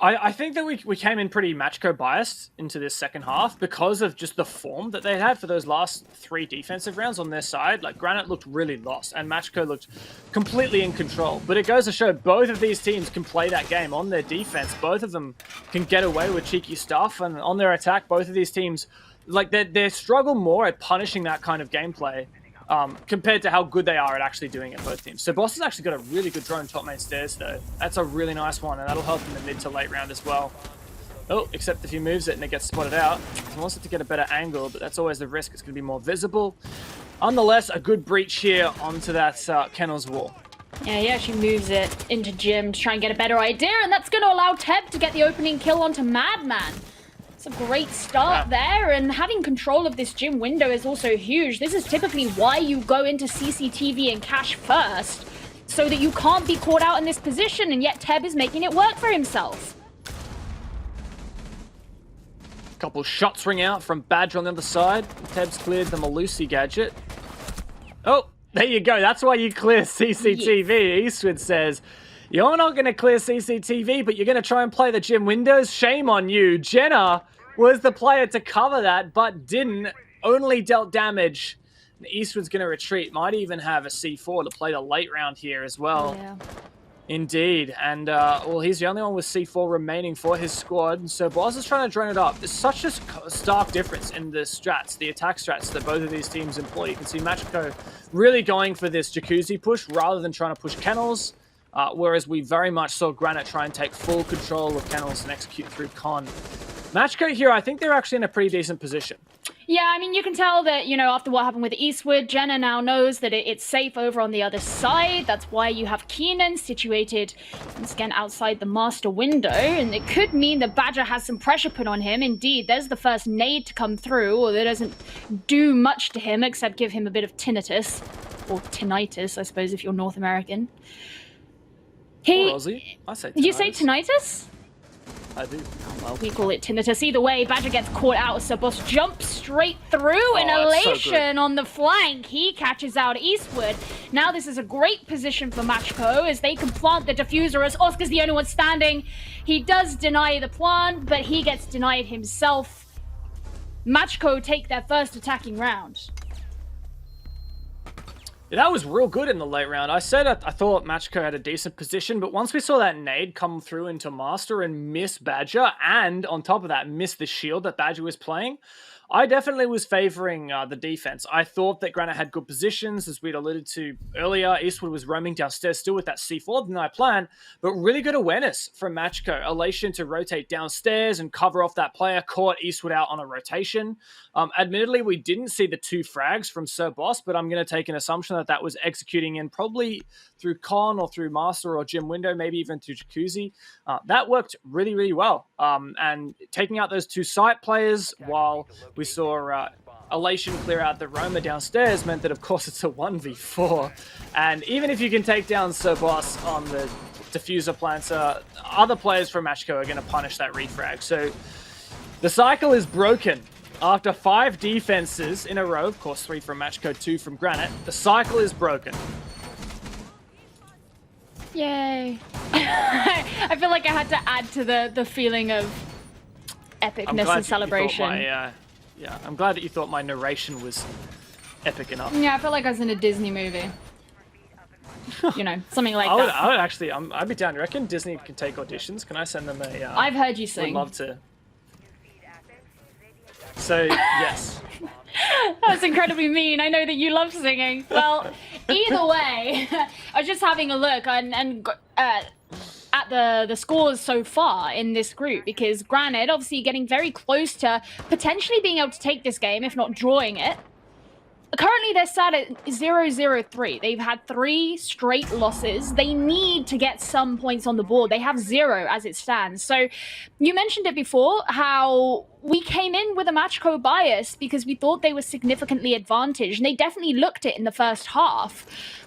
I think that we came in pretty Macko biased into this second half because of just the form that they had for those last 3 defensive rounds on their side. Like, Granit looked really lost and Macko looked completely in control. But it goes to show both of these teams can play that game on their defense. Both of them can get away with cheeky stuff. And on their attack, both of these teams, like, they struggle more at punishing that kind of gameplay. Compared to how good they are at actually doing it, both teams. So Boss has actually got a really good drone top main stairs, though. That's a really nice one, and that'll help in the mid to late round as well. Oh, except if he moves it and it gets spotted out. He wants it to get a better angle, but that's always the risk. It's going to be more visible. Nonetheless, a good breach here onto that Kennel's wall. Yeah, he actually moves it into Jim to try and get a better idea, and that's going to allow Teb to get the opening kill onto Madman. It's a great start there, and having control of this gym window is also huge. This is typically why you go into CCTV and cache first, so that you can't be caught out in this position, and yet Teb is making it work for himself. Couple shots ring out from Badger on the other side. Teb's cleared the Malusi gadget. Oh, there you go. That's why you clear CCTV. Yes. Eastwood says, you're not going to clear CCTV, but you're going to try and play the gym windows? Shame on you. Jenna was the player to cover that, but didn't. Only dealt damage. And Eastwood's going to retreat. Might even have a C4 to play the late round here as well. Yeah. Indeed. And, well, he's the only one with C4 remaining for his squad. So Boz is trying to drone it up. There's such a stark difference in the strats, the attack strats that both of these teams employ. You can see Macko really going for this jacuzzi push rather than trying to push kennels. Whereas we very much saw Granit try and take full control of kennels and execute through con. Macko here, I think they're actually in a pretty decent position. Yeah, I mean, you can tell that, you know, after what happened with Eastwood, Jenna now knows that it's safe over on the other side. That's why you have Keenan situated, once again, outside the master window. And it could mean that Badger has some pressure put on him. Indeed, there's the first nade to come through, or that doesn't do much to him except give him a bit of tinnitus. Or tinnitus, I suppose, if you're North American. Or Aussie. I say tinnitus. You say tinnitus? I do. Well, we call it tinnitus. Either way, Badger gets caught out, so Boss jumps straight through in elation on the flank. He catches out Eastwood. Now this is a great position for Macko as they can plant the diffuser as Oscar's the only one standing. He does deny the plant, but he gets denied himself. Macko take their first attacking round. Yeah, that was real good in the late round. I said I thought Macko had a decent position, but once we saw that nade come through into Master and miss Badger, and on top of that, miss the shield that Badger was playing, I definitely was favoring the defense. I thought that Granite had good positions, as we'd alluded to earlier. Eastwood was roaming downstairs still with that C4 than I planned, but really good awareness from Macko. Elation to rotate downstairs and cover off that player, caught Eastwood out on a rotation. Admittedly, we didn't see the 2 frags from Sir Boss, but I'm going to take an assumption that that was executing in probably through Con or through Master or Gym Window, maybe even through Jacuzzi. That worked really, really well. And taking out those 2 site players while we saw Elation clear out the Roma downstairs meant that, of course, it's a 1v4. And even if you can take down Sir Boss on the diffuser planter, other players from Macko are going to punish that refrag. So the cycle is broken. After 5 defenses in a row, of course, 3 from Macko, 2 from Granite, the cycle is broken. Yay. I feel like I had to add to the feeling of epicness and celebration. I'm glad that you thought my narration was epic enough. Yeah, I feel like I was in a Disney movie. You know, something like that. I would actually, I'd be down. You reckon Disney can take auditions? Can I send them a... I've heard you sing. Would love to. So, yes. That's incredibly mean. I know that you love singing. Well, either way, I was just having a look at the scores so far in this group, because Granite obviously getting very close to potentially being able to take this game, if not drawing it. Currently, they're sat at 0-0-3. They've had 3 straight losses. They need to get some points on the board. They have 0 as it stands. So you mentioned it before, how we came in with a Macko bias because we thought they were significantly advantaged, and they definitely looked it in the first half.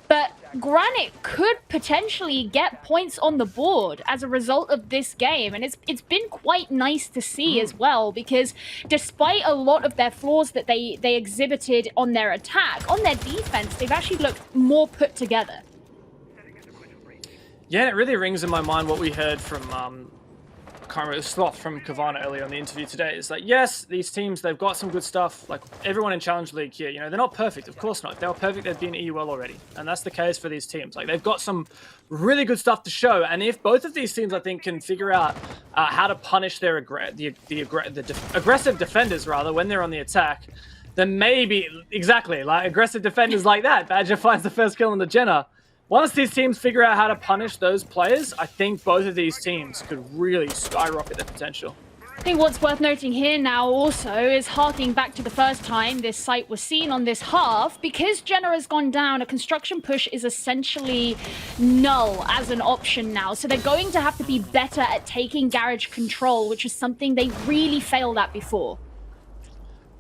But Granite could potentially get points on the board as a result of this game, and it's been quite nice to see as well, because despite a lot of their flaws that they exhibited on their attack, on their defense, they've actually looked more put together. Yeah, and it really rings in my mind what we heard from Sloth from Kavana earlier on the interview today. Is like, yes, these teams, they've got some good stuff. Like everyone in Challenge League here, you know, they're not perfect. Of course not. If they were perfect, they'd be in EUL already. And that's the case for these teams. Like they've got some really good stuff to show. And if both of these teams, I think, can figure out how to punish their aggressive defenders, rather, when they're on the attack, then maybe, exactly, like aggressive defenders like that. Badger finds the first kill on the Jenna. Once these teams figure out how to punish those players, I think both of these teams could really skyrocket their potential. I think what's worth noting here now also is harking back to the first time this site was seen on this half. Because Jenna has gone down, a construction push is essentially null as an option now. So they're going to have to be better at taking garage control, which is something they really failed at before.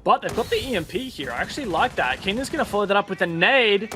But they've got the EMP here. I actually like that. Keenan's going to follow that up with a nade.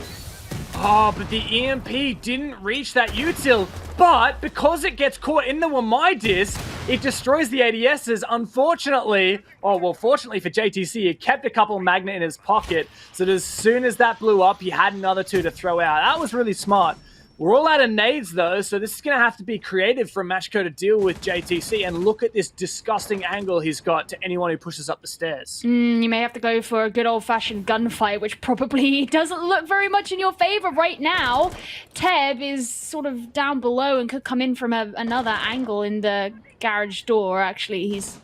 Oh, but the EMP didn't reach that util. But because it gets caught in the Wamai disc, it destroys the ADSs. Unfortunately, fortunately for JTC, he kept a couple magnet in his pocket. So that as soon as that blew up, he had another 2 to throw out. That was really smart. We're all out of nades, though, so this is going to have to be creative from Macko to deal with JTC. And look at this disgusting angle he's got to anyone who pushes up the stairs. You may have to go for a good old-fashioned gunfight, which probably doesn't look very much in your favor right now. Teb is sort of down below and could come in from another angle in the garage door. Actually, he's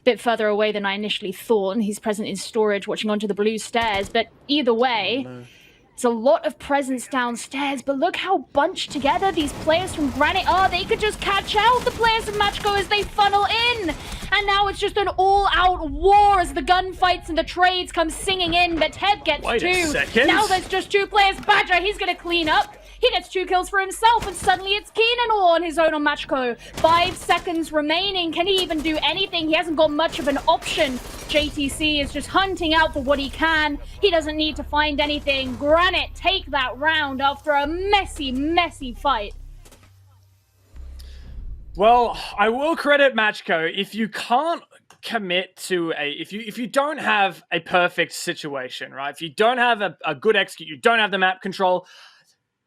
a bit further away than I initially thought, and he's present in storage watching onto the blue stairs. But either way... Oh, no. It's a lot of presence downstairs, but look how bunched together these players from Granite are. They could just catch out the players of Macko as they funnel in. And now it's just an all-out war as the gunfights and the trades come singing in. But Teb gets 2. Wait a second. Now there's just 2 players. Badger, he's going to clean up. He gets 2 kills for himself, and suddenly it's Keenan all on his own on Macko. 5 seconds remaining. Can he even do anything? He hasn't got much of an option. JTC is just hunting out for what he can. He doesn't need to find anything. Granite take that round after a messy, messy fight. Well, I will credit Macko. If you can't commit to if you don't have a perfect situation, right? If you don't have a good execute, you don't have the map control,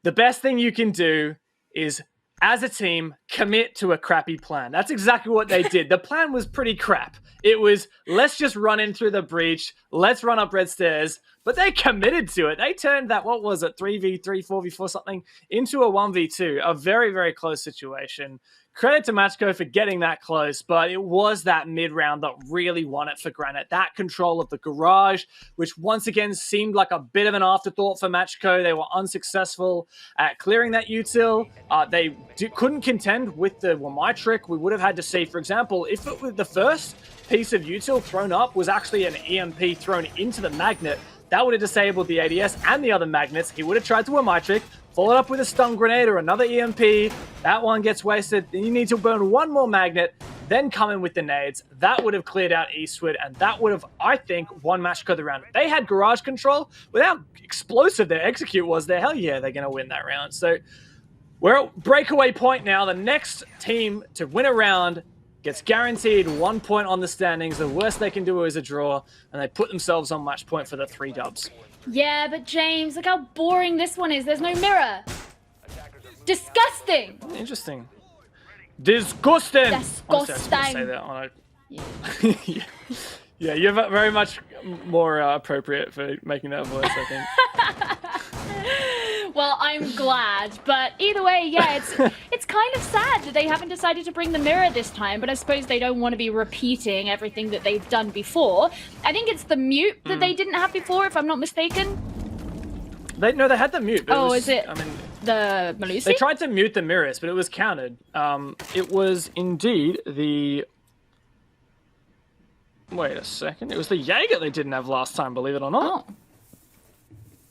the best thing you can do is, as a team, commit to a crappy plan. That's exactly what they did. The plan was pretty crap. It was, let's just run in through the breach, let's run up red stairs. but they committed to it. They turned that, what was it, 3v3, 4v4 something, into a 1v2, a very, very close situation. Credit to Macko for getting that close, but it was that mid-round that really won it for Granit. That control of the garage, which once again seemed like a bit of an afterthought for Macko. They were unsuccessful at clearing that util. They couldn't contend with the my trick. We would have had to see, for example, if it was the first piece of util thrown up was actually an EMP thrown into the magnet, that would have disabled the ADS and the other magnets. He would have tried to win my trick, followed up with a stun grenade or another EMP. That one gets wasted. Then you need to burn one more magnet, then come in with the nades. That would have cleared out Eastwood, and that would have, I think, won Macko the round. They had garage control. With how explosive their execute was there, hell yeah, they're going to win that round. So we're at breakaway point now. The next team to win a round gets guaranteed 1 point on the standings. The worst they can do is a draw, and they put themselves on match point for the 3 dubs. Yeah, but James, look how boring this one is. There's no mirror. Disgusting. Interesting. Disgusting. Disgusting. I say that on a... yeah, you're very much more appropriate for making that voice, I think. Well, I'm glad, but either way, yeah, it's kind of sad that they haven't decided to bring the mirror this time, but I suppose they don't want to be repeating everything that they've done before. I think it's the mute that they didn't have before, if I'm not mistaken. They had the mute. But is it? I mean, the Malusi? They tried to mute the mirrors, but it was countered. It was indeed the... Wait a second. It was the Jaeger they didn't have last time, believe it or not. Oh.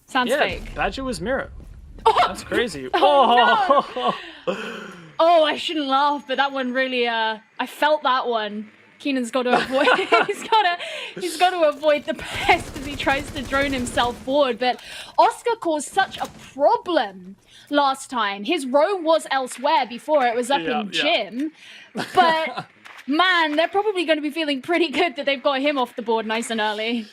Sounds fake. Badger was mirror. Oh! That's crazy. Oh, no. Oh, I shouldn't laugh, but that one really, I felt that one. Keenan's got to avoid. he's got to avoid the pest as he tries to drone himself forward. But Oscar caused such a problem last time. His roam was elsewhere before it was up in gym, but man, they're probably going to be feeling pretty good that they've got him off the board nice and early.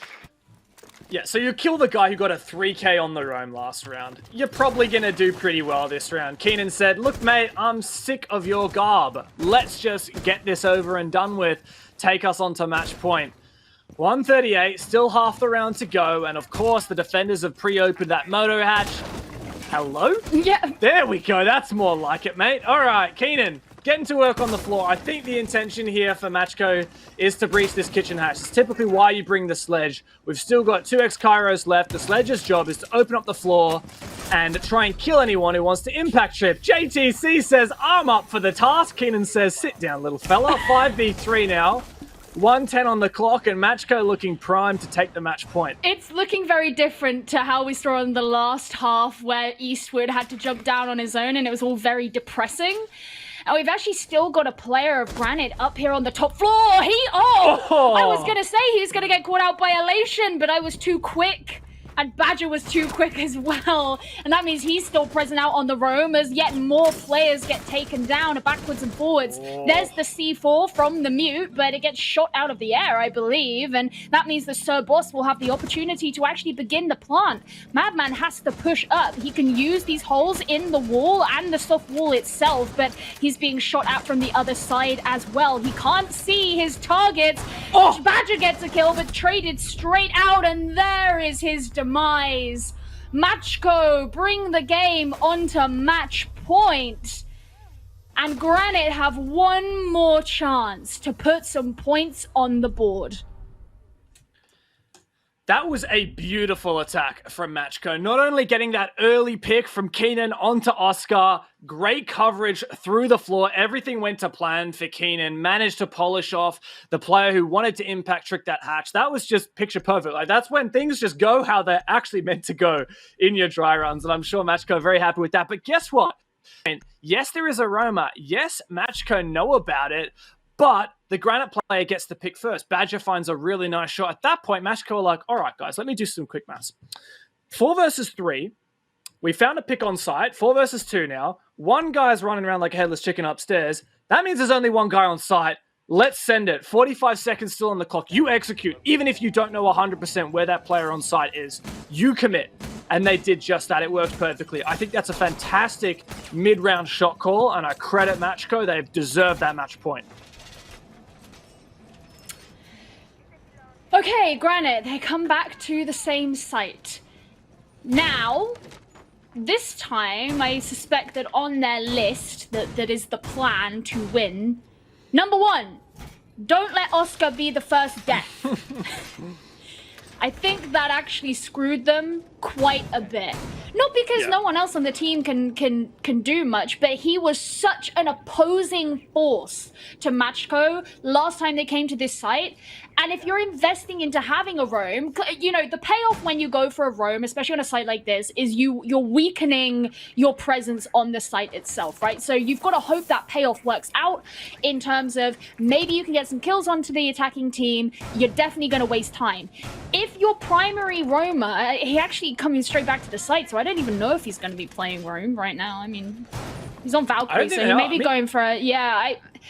Yeah, so you kill the guy who got a 3k on the roam last round. You're probably going to do pretty well this round. Keenan said, look, mate, I'm sick of your garb. Let's just get this over and done with. Take us on to match point. 138, still half the round to go. And of course, the defenders have pre-opened that moto hatch. Hello? Yeah. There we go. That's more like it, mate. All right, Keenan. Getting to work on the floor. I think the intention here for Macko is to breach this kitchen hatch. It's typically why you bring the sledge. We've still got 2x Kairos left. The sledge's job is to open up the floor and try and kill anyone who wants to impact trip. JTC says, I'm up for the task. Keenan says, sit down, little fella. 5v3 now. 1:10 on the clock, and Macko looking primed to take the match point. It's looking very different to how we saw in the last half where Eastwood had to jump down on his own and it was all very depressing. And we've actually still got a player of Granit up here on the top floor. I was going to say he was going to get caught out by Elation, but I was too quick. And Badger was too quick as well. And that means he's still present out on the roam as yet more players get taken down backwards and forwards. There's the C4 from the mute, but it gets shot out of the air, I believe. And that means the Sir Boss will have the opportunity to actually begin the plant. Madman has to push up. He can use these holes in the wall and the soft wall itself, but he's being shot at from the other side as well. He can't see his targets. Badger gets a kill, but traded straight out, and there is his demise. Macko bring the game onto match point. And Granit have one more chance to put some points on the board. That was a beautiful attack from Macko. Not only getting that early pick from Keenan onto Oscar, great coverage through the floor. Everything went to plan for Keenan. Managed to polish off the player who wanted to impact trick that hatch. That was just picture perfect. Like, that's when things just go how they're actually meant to go in your dry runs. And I'm sure Macko very happy with that. But guess what? And yes, there is a Roma. Yes, Macko know about it. But the Granit player gets the pick first. Badger finds a really nice shot. At that point, Macko are like, all right, guys, let me do some quick maths. 4 versus 3. We found a pick on site. 4 versus 2 now. One guy's running around like a headless chicken upstairs. That means there's only one guy on site. Let's send it. 45 seconds still on the clock. You execute. Even if you don't know 100% where that player on site is, you commit. And they did just that. It worked perfectly. I think that's a fantastic mid-round shot call, and I credit Macko. They've deserved that match point. Okay, Granite, they come back to the same site. Now, this time, I suspect that on their list, that is the plan to win. Number 1, don't let Oscar be the first death. I think that actually screwed them quite a bit. Not because no one else on the team can do much, but he was such an opposing force to Macko last time they came to this site. And if you're investing into having a roam, you know, the payoff when you go for a roam, especially on a site like this, is you're weakening your presence on the site itself, right? So you've got to hope that payoff works out in terms of maybe you can get some kills onto the attacking team. You're definitely going to waste time. If your primary roamer, he actually coming straight back to the site, so I don't even know if he's going to be playing roam right now. I mean, he's on Valkyrie, so he may be going for a,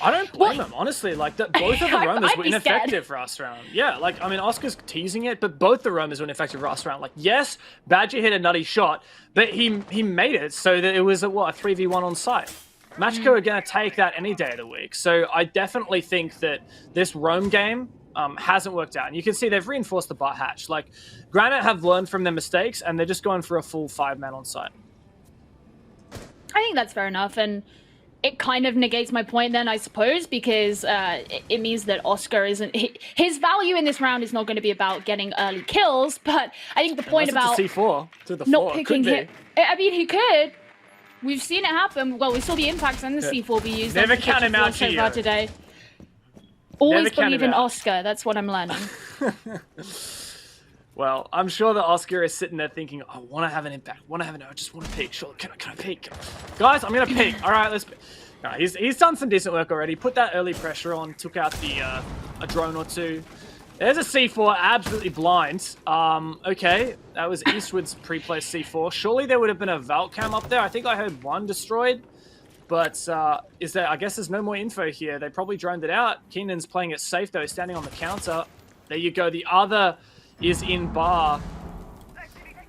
I don't blame him, honestly. Like, both of the roamers were ineffective last round. Yeah, like, I mean, Oscar's teasing it, but both the roamers were ineffective last round. Like, yes, Badger hit a nutty shot, but he made it so that it was a 3v1 on site. Macko are going to take that any day of the week. So I definitely think that this roam game hasn't worked out. And you can see they've reinforced the butt hatch. Like, Granite have learned from their mistakes, and they're just going for a full 5-man on site. I think that's fair enough, and it kind of negates my point then, I suppose, because it means that Oscar isn't... His value in this round is not going to be about getting early kills, but I think the point about... It's a C4 to the not floor. picking him... I mean, he could. We've seen it happen. Well, we saw the impacts on the C4 be used. Never count him out, so far today. Always believe in out. Oscar. That's what I'm learning. Well, I'm sure that Oscar is sitting there thinking, I want to have an impact. I just want to peek. Sure, can I peek? Guys, I'm going to peek. All right, let's peek. No, he's done some decent work already. Put that early pressure on. Took out the a drone or two. There's a C4, absolutely blind. Okay, that was Eastwood's pre-placed C4. Surely there would have been a Valk cam up there. I think I heard one destroyed. But is there? I guess there's no more info here. They probably droned it out. Keenan's playing it safe, though, standing on the counter. There you go. The other is in bar.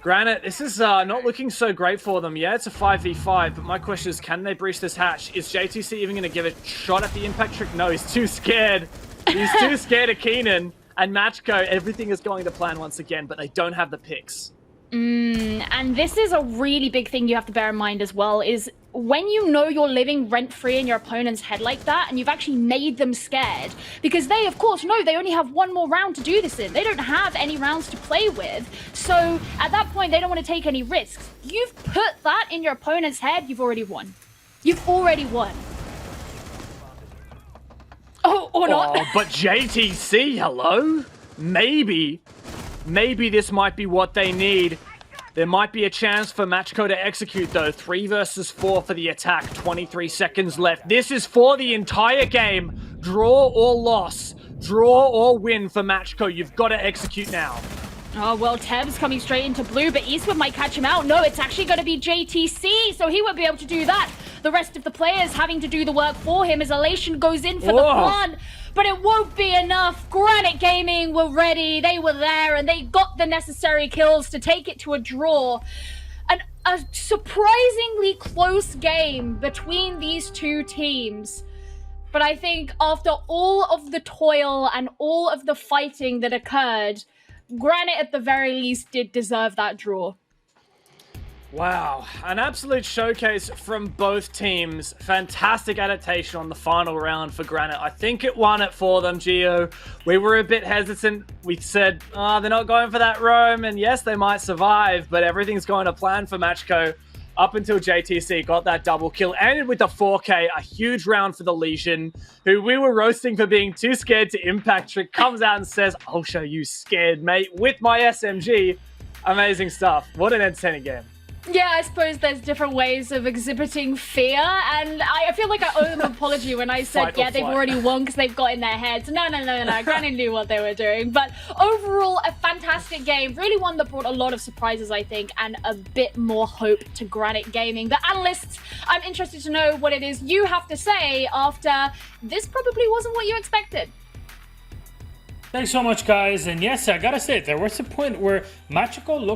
Granite, this is not looking so great for them. Yeah, it's a 5v5, but my question is, can they breach this hatch? Is JTC even going to give a shot at the impact trick? No, he's too scared. He's too scared of Keenan. And Macko, everything is going to plan once again, but they don't have the picks. And this is a really big thing you have to bear in mind as well, is when you know you're living rent-free in your opponent's head like that, and you've actually made them scared, because they, of course, know they only have one more round to do this in. They don't have any rounds to play with. So at that point, they don't want to take any risks. You've put that in your opponent's head, you've already won. You've already won. Oh, or not. Oh, but JTC, hello? Maybe this might be what they need. There might be a chance for Macko to execute, though. 3 versus 4 for the attack. 23 seconds left. This is for the entire game. Draw or loss. Draw or win for Macko. You've got to execute now. Oh, well, Teb's coming straight into blue, but Eastwood might catch him out. No, it's actually going to be JTC, so he won't be able to do that. The rest of the players having to do the work for him as Elation goes in for the plan. But it won't be enough. Granite Gaming were ready. They were there, and they got the necessary kills to take it to a draw. And a surprisingly close game between these two teams. But I think after all of the toil and all of the fighting that occurred, Granite at the very least did deserve that draw. Wow, an absolute showcase from both teams. Fantastic adaptation on the final round for Granite. I think it won it for them, Gio. We were a bit hesitant. We said, they're not going for that roam, and yes, they might survive, but everything's going to plan for Macko up until JTC got that double kill. Ended with the 4K, a huge round for the Legion, who we were roasting for being too scared to impact trick, comes out and says, I'll show you scared, mate, with my SMG. Amazing stuff. What an entertaining game. Yeah, I suppose there's different ways of exhibiting fear, and I feel like I owe them an apology when I said, they've already won because they've got in their heads. No. Granite knew what they were doing. But overall, a fantastic game. Really one that brought a lot of surprises, I think, and a bit more hope to Granite Gaming. The analysts, I'm interested to know what it is you have to say after this probably wasn't what you expected. Thanks so much, guys. And yes, I gotta say, there was a point where Macko looked